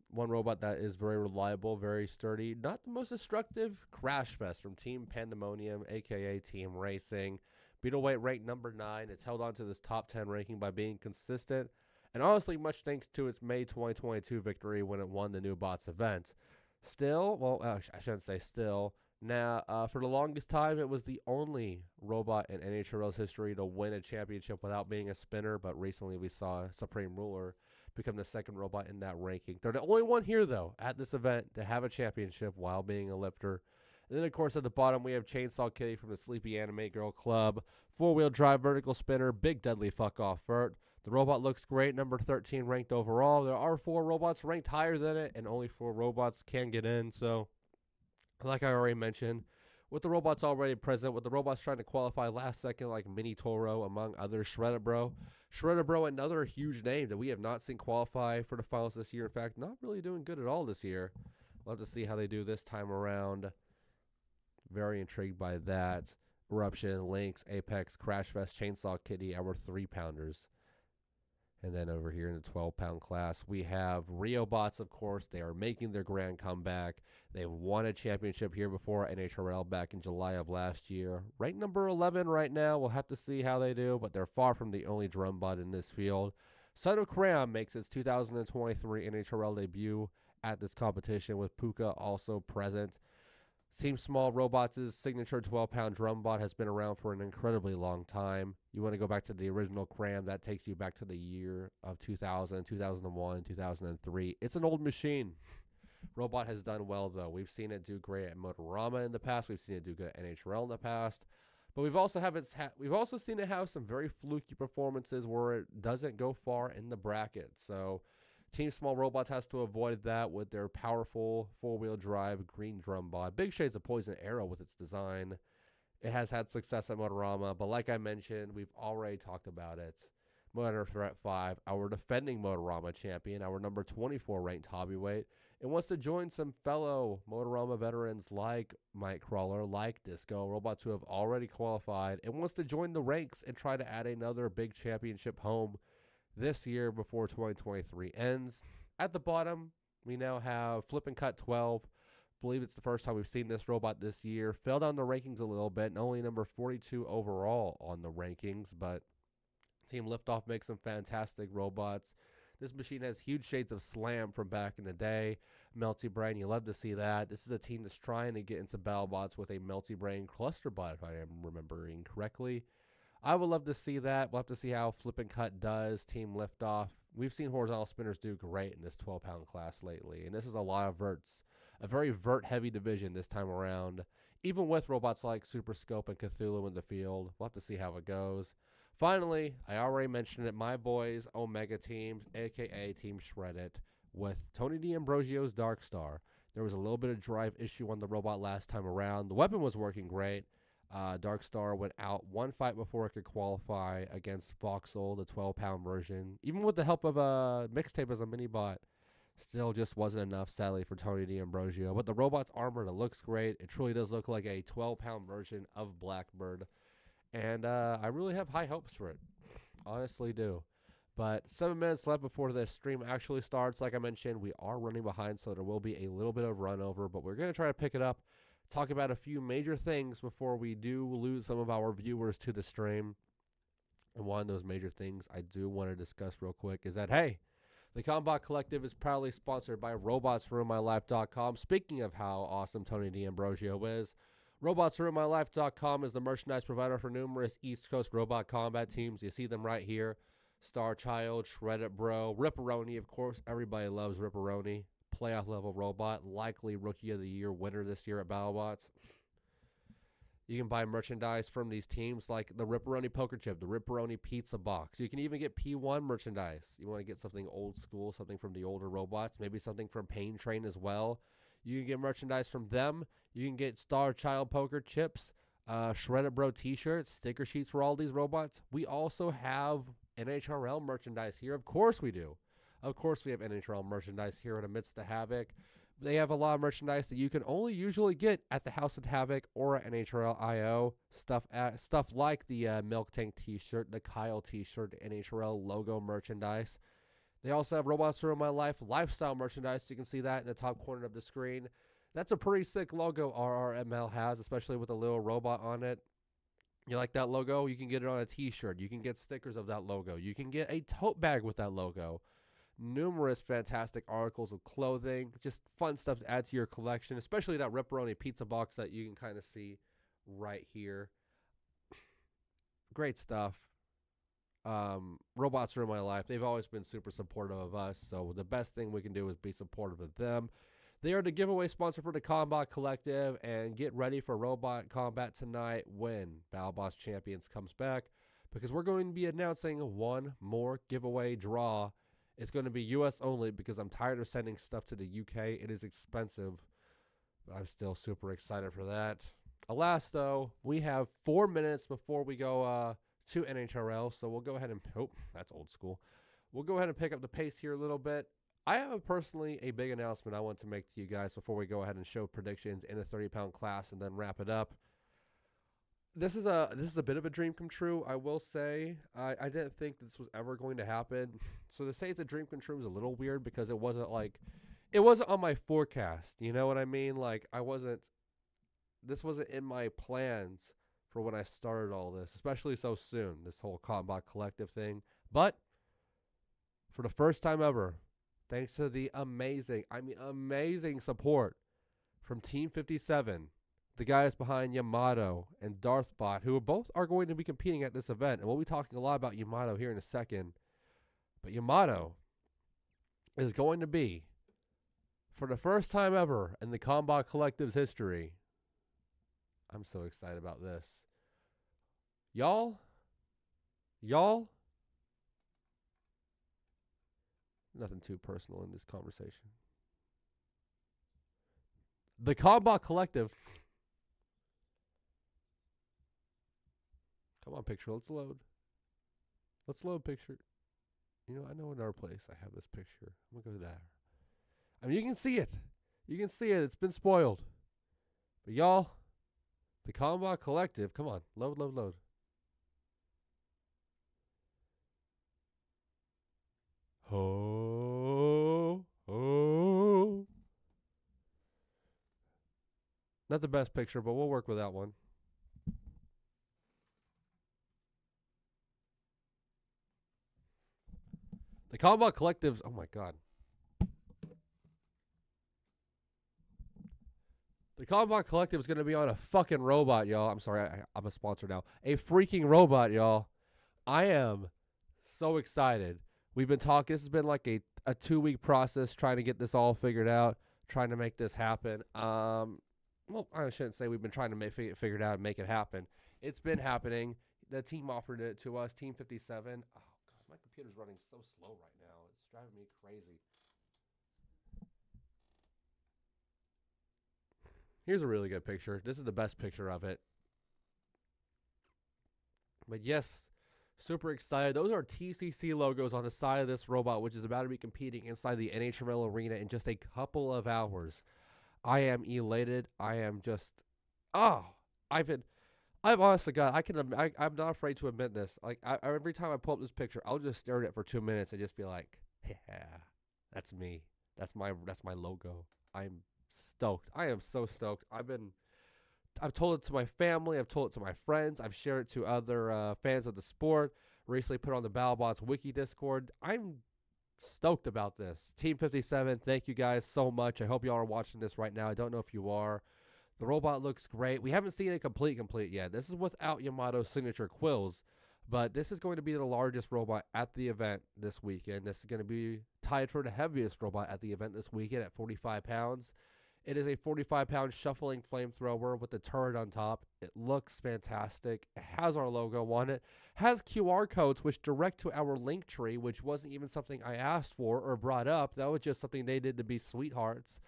One robot that is very reliable, very sturdy, not the most destructive, Crash Fest from Team Pandemonium, a.k.a. Team Racing. Beetleweight ranked number 9. It's held on to this top 10 ranking by being consistent, and honestly, much thanks to its May 2022 victory when it won the New Bots event. Still, well, I shouldn't say still. Now, for the longest time, it was the only robot in NHRL's history to win a championship without being a spinner, but recently we saw Supreme Ruler become the 2nd robot in that ranking. They're the only one here, though, at this event to have a championship while being a lifter. And then, of course, at the bottom, we have Chainsaw Kitty from the Sleepy Anime Girl Club. 4-wheel drive vertical spinner, big deadly fuck-off vert. The robot looks great, number 13 ranked overall. There are 4 robots ranked higher than it, and only 4 robots can get in. So, like I already mentioned, with the robots already present, with the robots trying to qualify last second like Mini Toro, among others, Shredder Bro. Shredder Bro, another huge name that we have not seen qualify for the finals this year. In fact, not really doing good at all this year. Love to see how they do this time around. Very intrigued by that. Eruption, Lynx, Apex, Crash Fest, Chainsaw Kitty, our 3-pounders. And then over here in the 12-pound class, we have Riobots, of course. They are making their grand comeback. They've won a championship here before NHRL back in July of last year. Ranked number 11 right now. We'll have to see how they do, but they're far from the only drum bot in this field. Son of Cram makes its 2023 NHRL debut at this competition, with Puka also present. Team Small Robots' signature 12-pound drum bot has been around for an incredibly long time. You want to go back to the original Cram, that takes you back to the year of 2000, 2001, 2003. It's an old machine. Robot has done well, though. We've seen it do great at Motorama in the past. We've seen it do good at NHRL in the past. But we've also seen it have some very fluky performances where it doesn't go far in the bracket. So Team Small Robots has to avoid that with their powerful 4-wheel drive green drum bot. Big shades of Poison Arrow with its design. It has had success at Motorama, but like I mentioned, we've already talked about it. Motor Threat 5, our defending Motorama champion, our number 24 ranked hobbyweight, and wants to join some fellow Motorama veterans like Mike Crawler, like Disco, robots who have already qualified, and wants to join the ranks and try to add another big championship home this year before 2023 ends. At the bottom, we now have Flip and Cut 12. Believe it's the first time we've seen this robot this year. Fell down the rankings a little bit, and only number 42 overall on the rankings, but Team Liftoff makes some fantastic robots. This machine has huge shades of Slam from back in the day. Melty Brain, you love to see that. This is a team that's trying to get into BattleBots with a Melty Brain cluster bot, if I am remembering correctly. I would love to see that. We'll have to see how Flip and Cut does. Team Liftoff. We've seen horizontal spinners do great in this 12-pound class lately, and this is a lot of verts. A very vert-heavy division this time around, even with robots like Super Scope and Cthulhu in the field. We'll have to see how it goes. Finally, I already mentioned it, my boys, Omega Teams, a.k.a. Team Shred It, with Tony D'Ambrosio's Dark Star. There was a little bit of drive issue on the robot last time around. The weapon was working great. Dark Star went out one fight before it could qualify against Voxel, the 12-pound version. Even with the help of a mixtape as a mini-bot, still just wasn't enough, sadly, for Tony D'Ambrosio. But the robot's armored. It looks great. It truly does look like a 12-pound version of Blackbird. And I really have high hopes for it. Honestly do. But 7 minutes left before the stream actually starts. Like I mentioned, we are running behind, so there will be a little bit of run over. But we're going to try to pick it up, talk about a few major things before we do lose some of our viewers to the stream. And one of those major things I do want to discuss real quick is that, hey, the Combot Collective is proudly sponsored by RobotsRuinMyLife.com. Speaking of how awesome Tony D'Ambrosio is, RobotsRuinMyLife.com is the merchandise provider for numerous East Coast robot combat teams. You see them right here. Star Child, Shred It Bro, Ripperoni, of course. Everybody loves Ripperoni. Playoff level robot, likely Rookie of the Year winner this year at BattleBots. You can buy merchandise from these teams like the Ripperoni Poker Chip, the Ripperoni Pizza Box. You can even get P1 merchandise. You want to get something old school, something from the older robots, maybe something from Pain Train as well. You can get merchandise from them. You can get Star Child Poker Chips, Shred It Bro t-shirts, sticker sheets for all these robots. We also have NHRL merchandise here. Of course we do. Of course we have NHRL merchandise here at AMIDST Havoc. They have a lot of merchandise that you can only usually get at the House of Havoc or at NHRL IO. Stuff like the Milk Tank t-shirt, the Kyle t-shirt, the NHRL logo merchandise. They also have Robots Ruin My Life lifestyle merchandise. You can see that in the top corner of the screen. That's a pretty sick logo RRML has, especially with a little robot on it. You like that logo? You can get it on a t-shirt. You can get stickers of that logo. You can get a tote bag with that logo. Numerous fantastic articles of clothing. Just fun stuff to add to your collection, especially that Ripperoni pizza box that you can kind of see right here. Great stuff. Robots Ruin My Life. They've always been super supportive of us, so the best thing we can do is be supportive of them. They are the giveaway sponsor for the Combot Collective, and get ready for robot combat tonight when Battle Boss Champions comes back, because we're going to be announcing one more giveaway draw. It's going to be U.S. only because I'm tired of sending stuff to the UK. It is expensive, but I'm still super excited for that. Alas, though, we have 4 minutes before we go to NHRL, so we'll go ahead and... Oh, that's old school. We'll go ahead and pick up the pace here a little bit. I have personally a big announcement I want to make to you guys before we go ahead and show predictions in the 30-pound class and then wrap it up. This is a bit of a dream come true, I will say. I didn't think this was ever going to happen. So to say it's a dream come true is a little weird because it wasn't on my forecast. You know what I mean? Like, this wasn't in my plans for when I started all this, especially so soon, this whole Combot Collective thing. But for the first time ever, thanks to the amazing support from Team 57, the guys behind Yamato and Darthbot, who both are going to be competing at this event. And we'll be talking a lot about Yamato here in a second. But Yamato is going to be, for the first time ever in the Combot Collective's history, I'm so excited about this. Y'all, nothing too personal in this conversation. The Combot Collective. Come on, picture. Let's load. Let's load picture. You know, I know another place I have this picture. I'm going to go there. I mean, you can see it. You can see it. It's been spoiled. But y'all, the Combot Collective. Come on. Load, load, load. Oh, oh. Not the best picture, but we'll work with that one. The Combot Collectives, oh my God. The Combot Collective is going to be on a fucking robot, y'all. I'm sorry, I'm a sponsor now. A freaking robot, y'all. I am so excited. We've been talking, this has been like a 2-week process trying to get this all figured out, trying to make this happen. Well, I shouldn't say we've been trying to make it figured out and make it happen. It's been happening. The team offered it to us, Team 57. Oh, God, my computer's running so slow right now. It's driving me crazy. Here's a really good picture. This is the best picture of it. But yes, super excited. Those are TCC logos on the side of this robot, which is about to be competing inside the NHRL arena in just a couple of hours. I am elated. I am just, I'm honest to God, I'm not afraid to admit this. Like, every time I pull up this picture, I'll just stare at it for 2 minutes and just be like, yeah, that's me. That's my logo. I'm stoked. I am so stoked. I've told it to my family. I've told it to my friends. I've shared it to other fans of the sport. Recently put on the BattleBots Wiki Discord. I'm stoked about this. Team 57, thank you guys so much. I hope y'all are watching this right now. I don't know if you are. The robot looks great. We haven't seen it complete yet. This is without Yamato's signature quills, but this is going to be the largest robot at the event this weekend. This is going to be tied for the heaviest robot at the event this weekend at 45 pounds. It is a 45-pound shuffling flamethrower with a turret on top. It looks fantastic. It has our logo on it. Has QR codes which direct to our Linktree, which wasn't even something I asked for or brought up. That was just something they did to be sweethearts.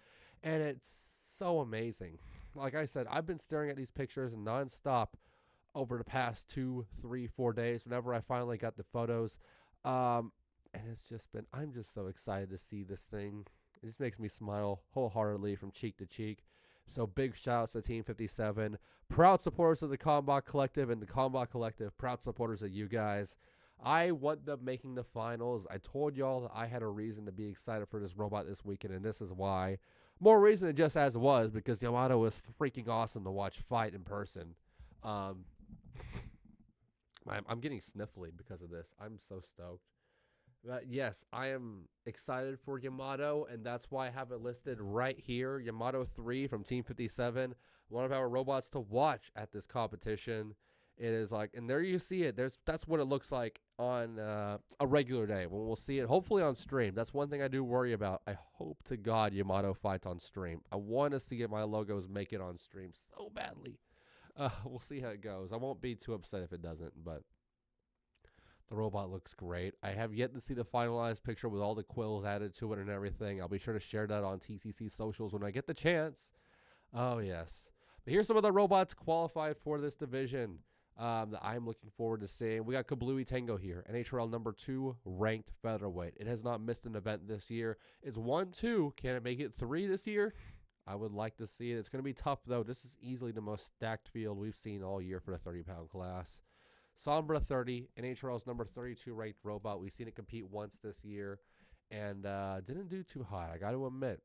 And it's so amazing. Like I said, I've been staring at these pictures nonstop over the past 2, 3, 4 days whenever I finally got the photos. And it's just been, I'm just so excited to see this thing. It just makes me smile wholeheartedly from cheek to cheek. So big shout outs to Team 57. Proud supporters of the Combot Collective and the Combot Collective. Proud supporters of you guys. I want them making the finals. I told y'all that I had a reason to be excited for this robot this weekend, and this is why. More reason than just as it was, because Yamato was freaking awesome to watch fight in person. I'm getting sniffly because of this. I'm so stoked. But yes, I am excited for Yamato, and that's why I have it listed right here. Yamato 3 from Team 57, one of our robots to watch at this competition. It is like, and there you see it. That's what it looks like on a regular day when we'll see it, hopefully on stream. That's one thing I do worry about. I hope to God Yamato fights on stream. I want to see my logos make it on stream so badly. We'll see how it goes. I won't be too upset if it doesn't, but the robot looks great. I have yet to see the finalized picture with all the quills added to it and everything. I'll be sure to share that on TCC socials when I get the chance. Oh, yes. But here's some of the robots qualified for this division that I'm looking forward to seeing. We got Kablooey Tango here, NHRL number 2 ranked featherweight. It has not missed an event this year. It's 1-2. Can it make it 3 this year? I would like to see it. It's going to be tough, though. This is easily the most stacked field we've seen all year for the 30-pound class. Sombra 30, NHRL's number 32 ranked robot. We've seen it compete once this year and didn't do too hot, I got to admit.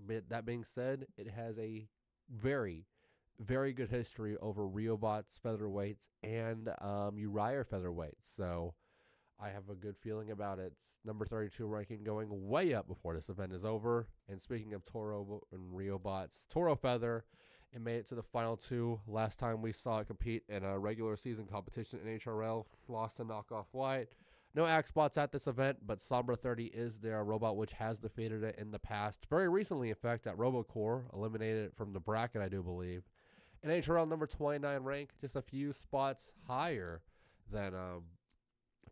But that being said, it has a very, very good history over Riobots featherweights and Uriah featherweights. So I have a good feeling about its number 32 ranking going way up before this event is over. And speaking of Toro and Riobots, Toro Feather, it made it to the final 2. Last time we saw it compete in a regular season competition in NHRL, lost to Knockoff White. No axe bots at this event, but Sombra 30 is their robot which has defeated it in the past. Very recently, in fact, at RoboCore, eliminated it from the bracket, I do believe. NHRL number 29 rank, just a few spots higher than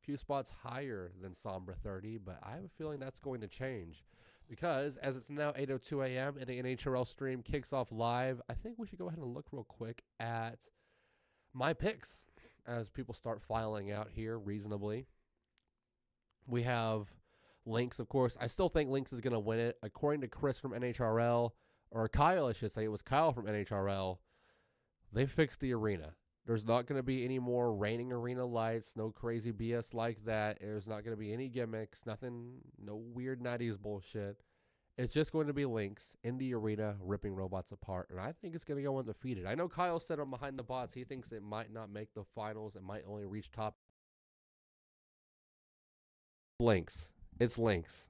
Sombra 30, but I have a feeling that's going to change. Because as it's now 8:02 a.m. and the NHRL stream kicks off live, I think we should go ahead and look real quick at my picks as people start filing out here reasonably. We have Lynx, of course. I still think Lynx is going to win it. According to Chris from NHRL, or Kyle, I should say, it was Kyle from NHRL, they fixed the arena. There's not going to be any more raining arena lights, no crazy BS like that. There's not going to be any gimmicks, nothing, no weird 90s bullshit. It's just going to be Lynx in the arena ripping robots apart, and I think it's going to go undefeated. I know Kyle said on Behind the Bots he thinks it might not make the finals. It might only reach top. Lynx. It's Lynx.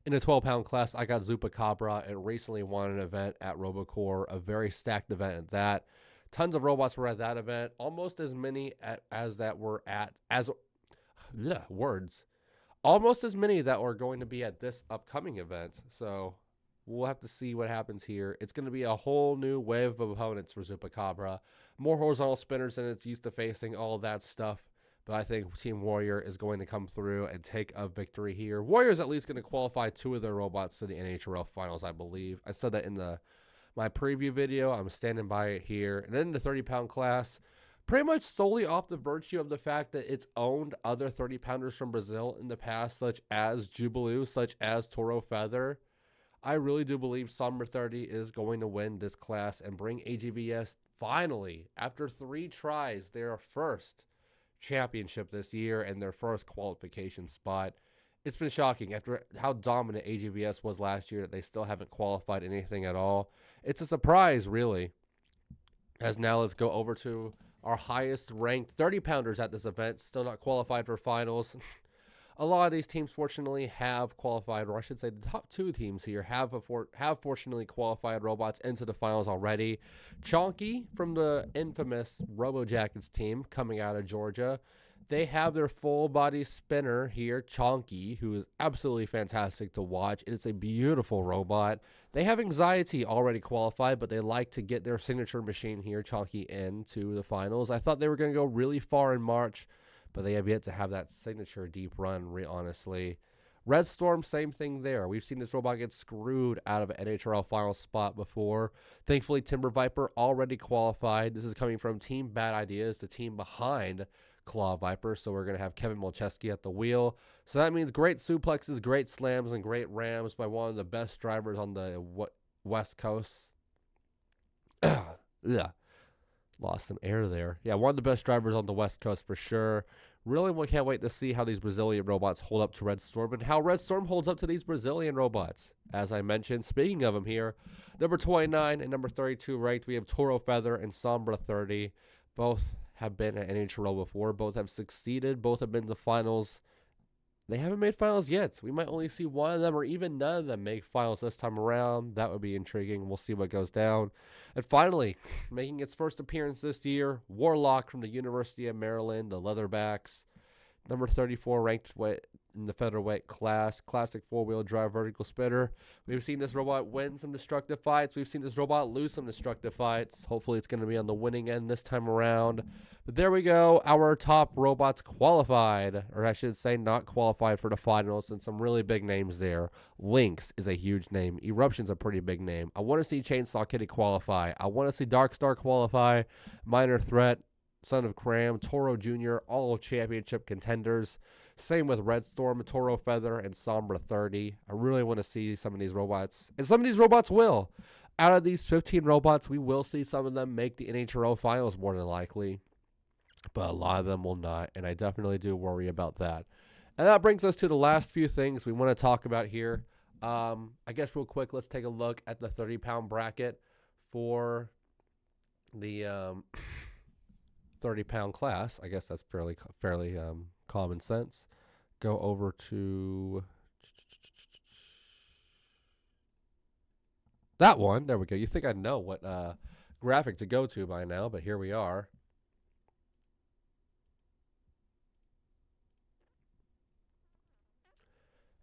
In the 12-pound class, I got Zupacabra. It recently won an event at RoboCore, a very stacked event at that. Tons of robots were at that event, almost as many as that were at almost as many that were going to be at this upcoming event. So we'll have to see what happens here. It's going to be a whole new wave of opponents for Zupacabra, more horizontal spinners than it's used to facing, all that stuff. But I think Team Warrior is going to come through and take a victory here. Warrior's at least going to qualify 2 of their robots to the NHRL finals, I believe. I said that in my preview video. I'm standing by it here. And then in the 30-pound class, pretty much solely off the virtue of the fact that it's owned other 30-pounders from Brazil in the past, such as Jubilee, such as Toro Feather. I really do believe Sombra 30 is going to win this class and bring AGVS finally, after 3 tries, their first championship this year and their first qualification spot. It's been shocking after how dominant AGVS was last year that they still haven't qualified anything at all. It's a surprise, really. As now let's go over to our highest ranked 30-pounders at this event, still not qualified for finals. A lot of these teams fortunately have qualified, or I should say the top 2 teams here have fortunately qualified robots into the finals already. Chonky from the infamous Robo Jackets team coming out of Georgia. They have their full body spinner here, Chonky, who is absolutely fantastic to watch. It is a beautiful robot. They have Anxiety already qualified, but they like to get their signature machine here, Chonky, into the finals. I thought they were going to go really far in March, but they have yet to have that signature deep run, honestly. Red Storm, same thing there. We've seen this robot get screwed out of an NHRL final spot before. Thankfully, Timber Viper already qualified. This is coming from Team Bad Ideas, the team behind Claw Viper. So we're going to have Kevin Molcheski at the wheel. So that means great suplexes, great slams, and great rams by one of the best drivers on the West Coast. Yeah. Lost some air there. Yeah, one of the best drivers on the West Coast for sure. Really, we can't wait to see how these Brazilian robots hold up to Red Storm and how Red Storm holds up to these Brazilian robots. As I mentioned, speaking of them here, number 29 and number 32 ranked, we have Toro Feather and Sombra 30. Both have been at NHRL before. Both have succeeded. Both have been to finals They haven't made finals yet. So we might only see one of them or even none of them make finals this time around. That would be intriguing. We'll see what goes down. And finally, making its first appearance this year, Warlock from the University of Maryland, the Leatherbacks. Number 34 ranked in the featherweight class. Classic four-wheel drive vertical spinner. We've seen this robot win some destructive fights. We've seen this robot lose some destructive fights. Hopefully it's going to be on the winning end this time around. But there we go. Our top robots qualified. Or I should say not qualified for the finals, and some really big names there. Lynx is a huge name. Eruption's a pretty big name. I want to see Chainsaw Kitty qualify. I want to see Darkstar qualify. Minor Threat, Son of Cram, Toro Jr., all championship contenders. Same with Red Storm, Toro Feather, and Sombra 30. I really want to see some of these robots. And some of these robots will. Out of these 15 robots, we will see some of them make the NHRL finals more than likely. But a lot of them will not, and I definitely do worry about that. And that brings us to the last few things we want to talk about here. I guess real quick, let's take a look at the 30-pound bracket for the 30-pound class. I guess that's fairly common sense. Go over to that one. There we go. You think I know what graphic to go to by now, but here we are.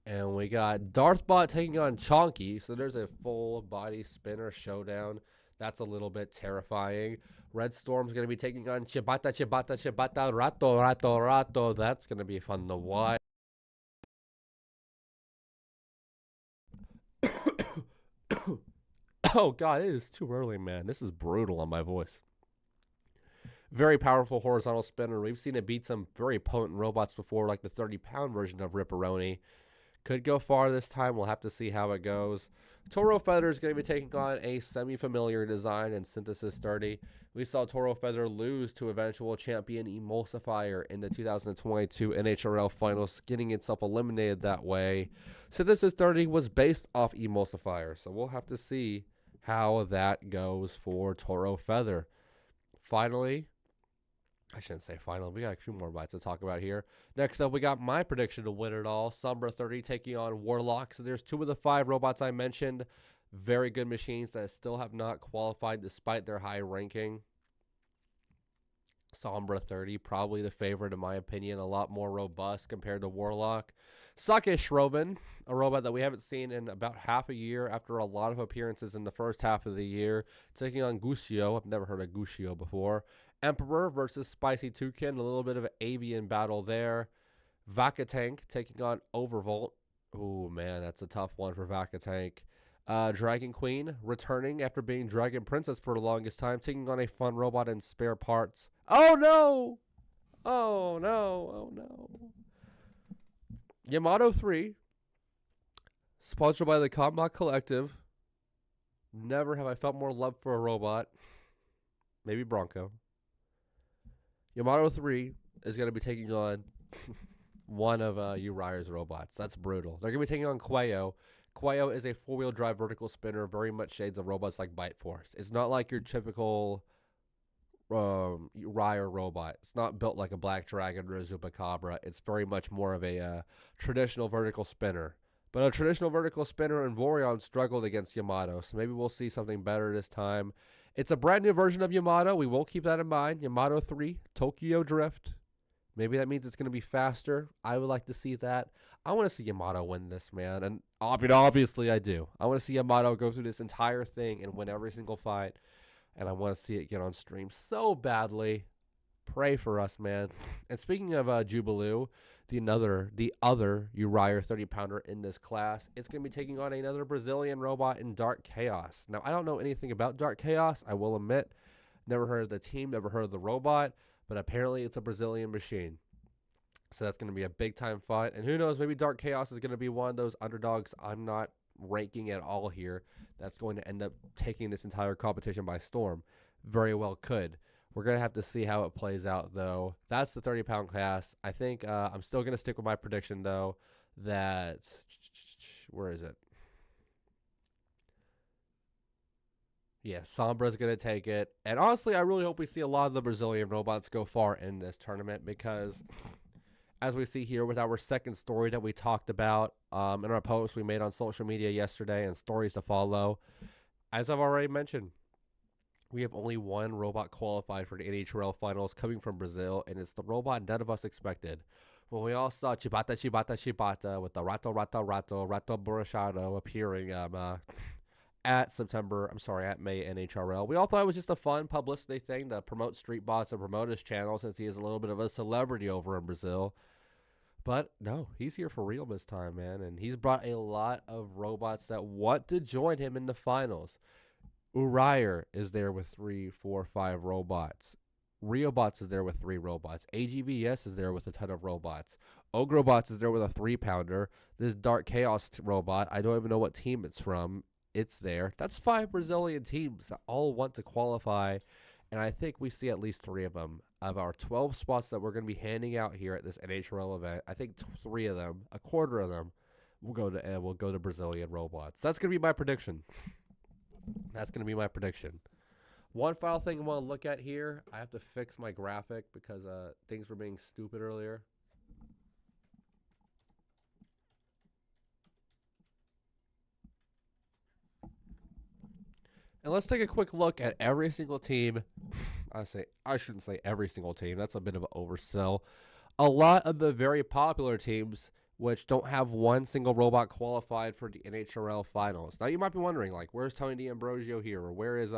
And we got Darthbot taking on Chonky. So there's a full body spinner showdown. That's a little bit terrifying. Red Storm's going to be taking on Chibata, Rato. That's going to be fun to watch. Oh, God, it is too early, man. This is brutal on my voice. Very powerful horizontal spinner. We've seen it beat some very potent robots before, like the 30-pound version of Ripperoni. Could go far this time. We'll have to see how it goes. Toro Feather is going to be taking on a semi-familiar design in Synthesis 30. We saw Toro Feather lose to eventual champion Emulsifier in the 2022 NHRL finals, getting itself eliminated that way. Synthesis 30 was based off Emulsifier, so we'll have to see how that goes for Toro Feather. Finally, I shouldn't say final. We got a few more bites to talk about here. Next up, we got my prediction to win it all. Sombra 30 taking on Warlock. So there's 2 of the 5 robots I mentioned. Very good machines that still have not qualified despite their high ranking. Sombra 30, probably the favorite in my opinion. A lot more robust compared to Warlock. Sake Shrobin, a robot that we haven't seen in about half a year after a lot of appearances in the first half of the year. Taking on Gushio. I've never heard of Gushio before. Emperor versus Spicy Toucan, a little bit of an avian battle there. Vakatank taking on Overvolt. Oh, man, that's a tough one for Vakatank. Dragon Queen returning after being Dragon Princess for the longest time, taking on a fun robot and spare parts. Oh, no! Oh, no. Oh, no. Yamato 3, sponsored by the Combot Collective. Never have I felt more love for a robot. Maybe Bronco. Yamato 3 is going to be taking on one of Uriah's robots. That's brutal. They're going to be taking on Quayo. Quayo is a four-wheel drive vertical spinner, very much shades of robots like Bite Force. It's not like your typical Uriah robot. It's not built like a Black Dragon or a Zupacabra. It's very much more of a traditional vertical spinner. But a traditional vertical spinner and Vorion struggled against Yamato, so maybe we'll see something better this time. It's a brand new version of Yamato. We will keep that in mind. Yamato 3, Tokyo Drift. Maybe that means it's going to be faster. I would like to see that. I want to see Yamato win this, man. And obviously I do. I want to see Yamato go through this entire thing and win every single fight. And I want to see it get on stream so badly. Pray for us, man. And speaking of Jubilee, the other Uriah 30-pounder in this class, it's going to be taking on another Brazilian robot in Dark Chaos. Now, I don't know anything about Dark Chaos, I will admit. Never heard of the team, never heard of the robot, but apparently it's a Brazilian machine. So that's going to be a big-time fight. And who knows, maybe Dark Chaos is going to be one of those underdogs I'm not ranking at all here that's going to end up taking this entire competition by storm. Very well could. We're going to have to see how it plays out, though. That's the 30-pound class. I think I'm still going to stick with my prediction, though, that... Where is it? Yeah, Sombra's going to take it. And honestly, I really hope we see a lot of the Brazilian robots go far in this tournament because as we see here with our second story that we talked about in our post we made on social media yesterday and stories to follow. As I've already mentioned, we have only one robot qualified for the NHRL finals coming from Brazil, and it's the robot none of us expected. When we all saw Chibata, Chibata, Chibata with the Rato, Rato, Rato, Rato Borrachado appearing at May NHRL, we all thought it was just a fun publicity thing to promote Street Bots and promote his channel since he is a little bit of a celebrity over in Brazil. But no, he's here for real this time, man, and he's brought a lot of robots that want to join him in the finals. Uriah is there with 3, 4, 5 robots. Reobots is there with 3 robots. AGVS is there with a ton of robots. Ogrobots is there with a 3-pounder. This Dark Chaos robot, I don't even know what team it's from. It's there. That's 5 Brazilian teams that all want to qualify, and I think we see at least 3 of them. Of our 12 spots that we're going to be handing out here at this NHRL event, I think 3 of them, a quarter of them, will go to Brazilian robots. That's going to be my prediction. That's going to be my prediction. One final thing I want to look at here. I have to fix my graphic because things were being stupid earlier. And let's take a quick look at every single team. I shouldn't say every single team. That's a bit of an oversell. A lot of the very popular teams which don't have one single robot qualified for the NHRL finals. Now you might be wondering, like, where's Tony D'Ambrosio here? Or where is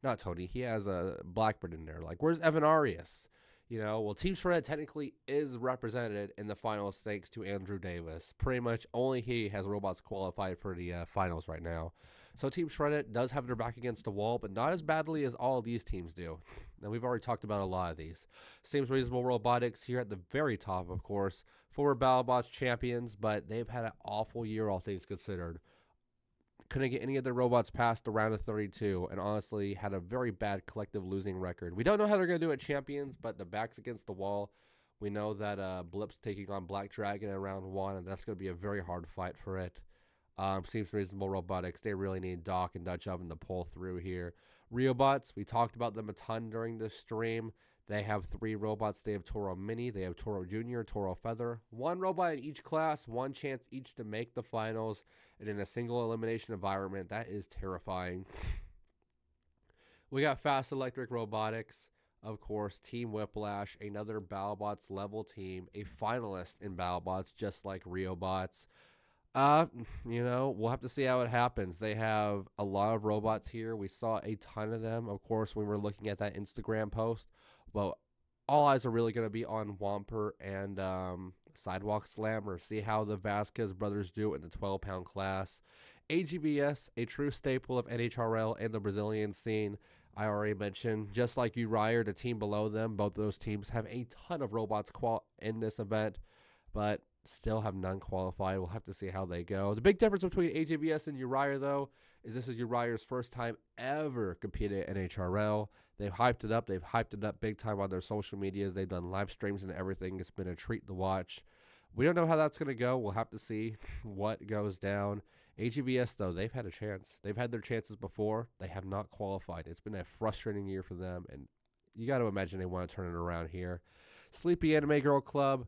not Tony, he has a Blackbird in there. Like, where's Evan Arias? You know, well, Team Shredded technically is represented in the finals thanks to Andrew Davis. Pretty much only he has robots qualified for the finals right now. So Team Shredded does have their back against the wall, but not as badly as all of these teams do. Now, we've already talked about a lot of these. Seems Reasonable Robotics here at the very top, of course. Former BattleBots champions, but they've had an awful year, all things considered. Couldn't get any of their robots past the round of 32, and honestly had a very bad collective losing record. We don't know how they're going to do at champions, but the back's against the wall. We know that Blip's taking on Black Dragon in round 1, and that's going to be a very hard fight for it. Seems Reasonable Robotics, they really need Doc and Dutch Oven to pull through here. Reobots, we talked about them a ton during this stream. They have 3 robots. They have Toro Mini, they have Toro Junior, Toro Feather. 1 robot in each class, 1 chance each to make the finals, and in a single elimination environment. That is terrifying. We got Fast Electric Robotics, of course, Team Whiplash, another BattleBots level team, a finalist in BattleBots, just like Reobots. You know, we'll have to see how it happens. They have a lot of robots here. We saw a ton of them, of course, when we were looking at that Instagram post. Well, all eyes are really going to be on Whomper and Sidewalk Slammer. See how the Vasquez brothers do in the 12-pound class. AGBS, a true staple of NHRL and the Brazilian scene. I already mentioned, just like Uriah, the team below them, both those teams have a ton of robots in this event, but still have none qualified. We'll have to see how they go. The big difference between AJBS and Uriah, though, is this is Uriah's first time ever competing at NHRL. They've hyped it up. They've hyped it up big time on their social medias. They've done live streams and everything. It's been a treat to watch. We don't know how that's going to go. We'll have to see what goes down. AGBS, though, they've had a chance. They've had their chances before. They have not qualified. It's been a frustrating year for them, and you got to imagine they want to turn it around here. Sleepy Anime Girl Club,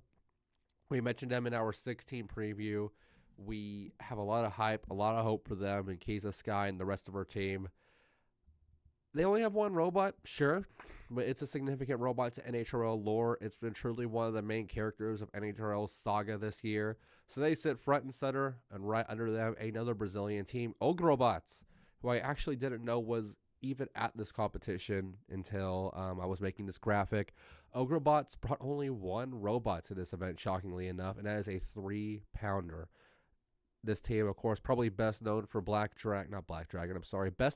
we mentioned them in our 16 preview. We have a lot of hype, a lot of hope for them and Keza Sky and the rest of our team. They only have 1 robot, sure, but it's a significant robot to NHRL lore. It's been truly one of the main characters of NHRL's saga this year. So they sit front and center, and right under them, another Brazilian team, Ogrobots, who I actually didn't know was even at this competition until I was making this graphic. Ogrobots brought only 1 robot to this event, shockingly enough, and that is a 3-pounder. This team, of course, probably best known for best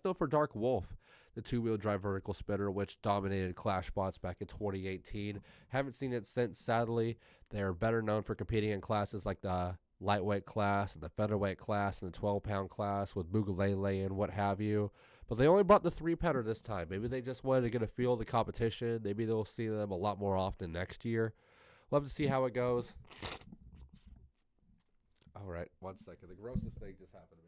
known for Dark Wolf, the 2-wheel drive vertical spitter, which dominated Clashbots back in 2018. Haven't seen it since, sadly. They're better known for competing in classes like the lightweight class and the featherweight class and the 12-pound class with Bugalele and what have you. But they only brought the 3-pounder this time. Maybe they just wanted to get a feel of the competition. Maybe they'll see them a lot more often next year. We'll have to see how it goes. All right, 1 second. The grossest thing just happened to me.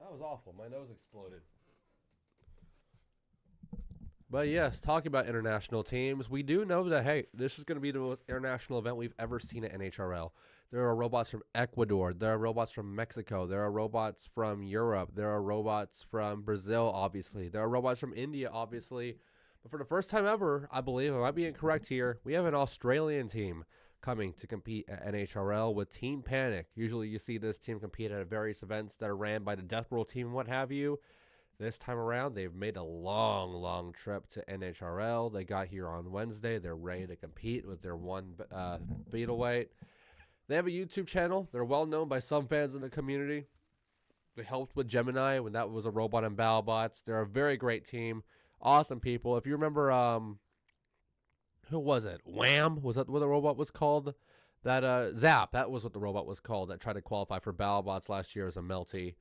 That was awful. My nose exploded. But yes, talking about international teams, we do know that, hey, this is going to be the most international event we've ever seen at NHRL. There are robots from Ecuador. There are robots from Mexico. There are robots from Europe. There are robots from Brazil, obviously. There are robots from India, obviously. But for the first time ever, I believe, I might be incorrect here, we have an Australian team coming to compete at NHRL with Team Panic. Usually you see this team compete at various events that are ran by the Death Roll team and what have you. This time around, they've made a long trip to NHRL. They got here on Wednesday. They're ready to compete with their one Beetleweight. They have a YouTube channel. They're well known by some fans in the community. They helped with Gemini when that was a robot and BattleBots. They're a very great team. Awesome people. If you remember, who was it? Wham? Was that what the robot was called? That Zap. That was what the robot was called that tried to qualify for BattleBots last year as a Melty.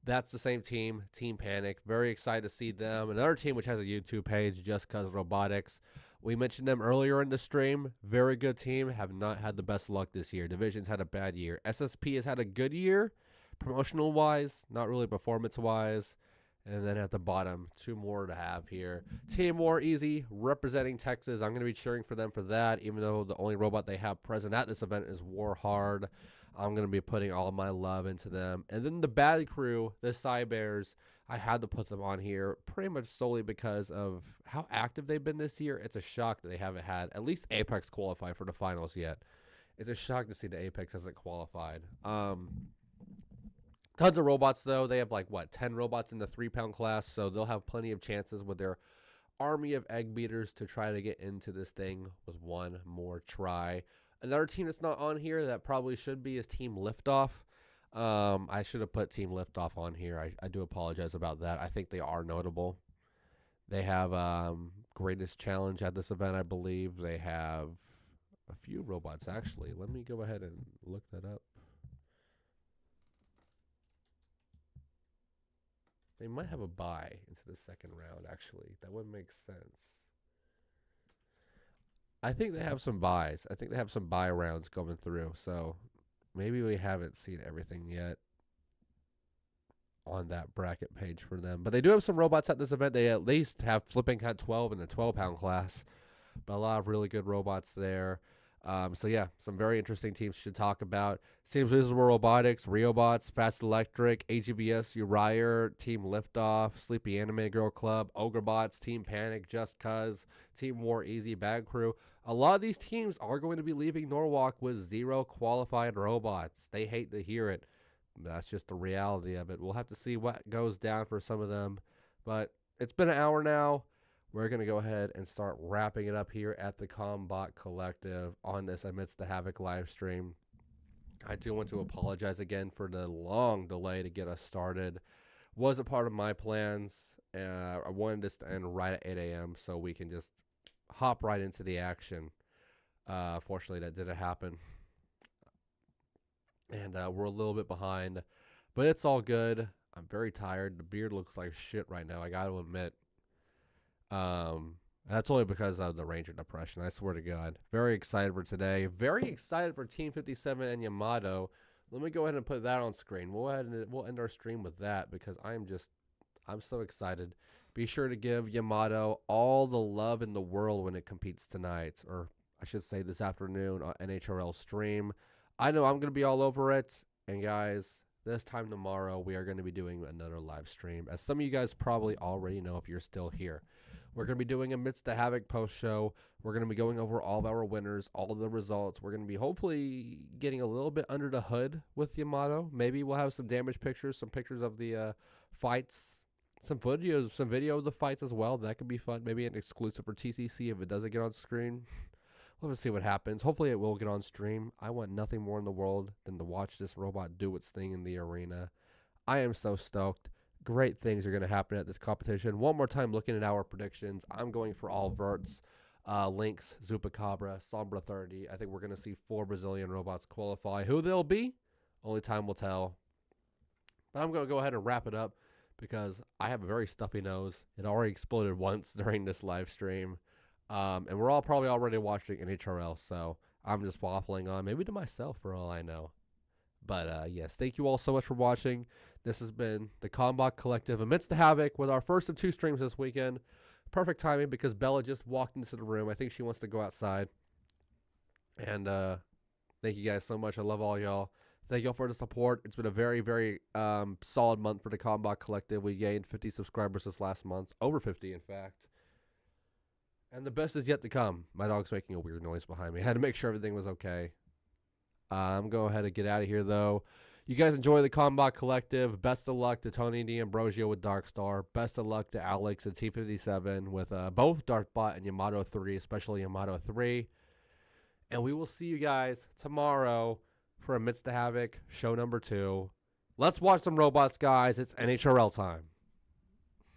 That's the same team, Team Panic. Very excited to see them. Another team which has a YouTube page, Just Cause Robotics. We mentioned them earlier in the stream. Very good team. Have not had the best luck this year. Division's had a bad year. SSP has had a good year, promotional-wise, not really performance-wise. And then at the bottom, two more to have here. Team War Easy, representing Texas. I'm going to be cheering for them for that, even though the only robot they have present at this event is War Hard. I'm going to be putting all my love into them. And then the Bad Crew, the Cybears, I had to put them on here pretty much solely because of how active they've been this year. It's a shock that they haven't had at least Apex qualify for the finals yet. It's a shock to see the Apex hasn't qualified. Tons of robots, though. They have, 10 robots in the 3-pound class, so they'll have plenty of chances with their army of egg beaters to try to get into this thing with one more try. Another team that's not on here that probably should be is Team Liftoff. I should have put Team Liftoff on here. I do apologize about that. I think they are notable. They have Greatest Challenge at this event, I believe. They have a few robots, actually. Let me go ahead and look that up. They might have a bye into the second round, actually. That would make sense. I think they have some buys. I think they have some buy rounds coming through. So maybe we haven't seen everything yet on that bracket page for them. But they do have some robots at this event. They at least have Flipping Cat 12 in the 12-pound class. But a lot of really good robots there. So yeah, some very interesting teams to talk about. Teams Reasonable Robotics, Riobots, Fast Electric, AGBS, Uriah, Team Liftoff, Sleepy Anime Girl Club, Ogrebots, Team Panic, Just Cuz, Team War Easy, Bad Crew. A lot of these teams are going to be leaving Norwalk with 0 qualified robots. They hate to hear it. That's just the reality of it. We'll have to see what goes down for some of them. But it's been an hour now. We're going to go ahead and start wrapping it up here at the Combot Collective on this AMIDST the Havoc live stream. I do want to apologize again for the long delay to get us started. Wasn't part of my plans. I wanted this to end right at 8 a.m. so we can just hop right into the action. Fortunately, that didn't happen. And we're a little bit behind. But it's all good. I'm very tired. The beard looks like shit right now, I got to admit. That's only because of the Ranger depression. I swear to God. Very excited for today. Very excited for Team 57 and Yamato. Let me go ahead and put that on screen. We'll end our stream with that because I'm so excited. Be sure to give Yamato all the love in the world when it competes tonight, or I should say this afternoon on NHRL stream. I know I'm going to be all over it. And guys, this time tomorrow, we are going to be doing another live stream. As some of you guys probably already know if you're still here. We're going to be doing AMIDST the Havoc post show. We're going to be going over all of our winners, all of the results. We're going to be hopefully getting a little bit under the hood with Yamato. Maybe we'll have some damage pictures, some pictures of the fights, some video of the fights as well. That could be fun. Maybe an exclusive for TCC if it doesn't get on screen. We'll see what happens. Hopefully it will get on stream. I want nothing more in the world than to watch this robot do its thing in the arena. I am so stoked. Great things are going to happen at this competition. One more time looking at our predictions. I'm going for all verts. Lynx, Zupacabra, Sombra 30. I think we're going to see 4 Brazilian robots qualify. Who they'll be, only time will tell. But I'm going to go ahead and wrap it up because I have a very stuffy nose. It already exploded once during this live stream. And we're all probably already watching NHRL, so I'm just waffling on, maybe to myself for all I know. But yes, thank you all so much for watching. This has been the Combot Collective amidst the Havoc with our first of 2 streams this weekend. Perfect timing because Bella just walked into the room. I think she wants to go outside. And thank you guys so much. I love all y'all. Thank y'all for the support. It's been a very, very solid month for the Combot Collective. We gained 50 subscribers this last month. Over 50, in fact. And the best is yet to come. My dog's making a weird noise behind me. I had to make sure everything was okay. I'm going to go ahead and get out of here, though. You guys enjoy the Combot Collective. Best of luck to Tony D'Ambrosio with Darkstar. Best of luck to Alex and T57 with both Darkbot and Yamato 3, especially Yamato 3. And we will see you guys tomorrow for Amidst the Havoc, show number 2. Let's watch some robots, guys. It's NHRL time.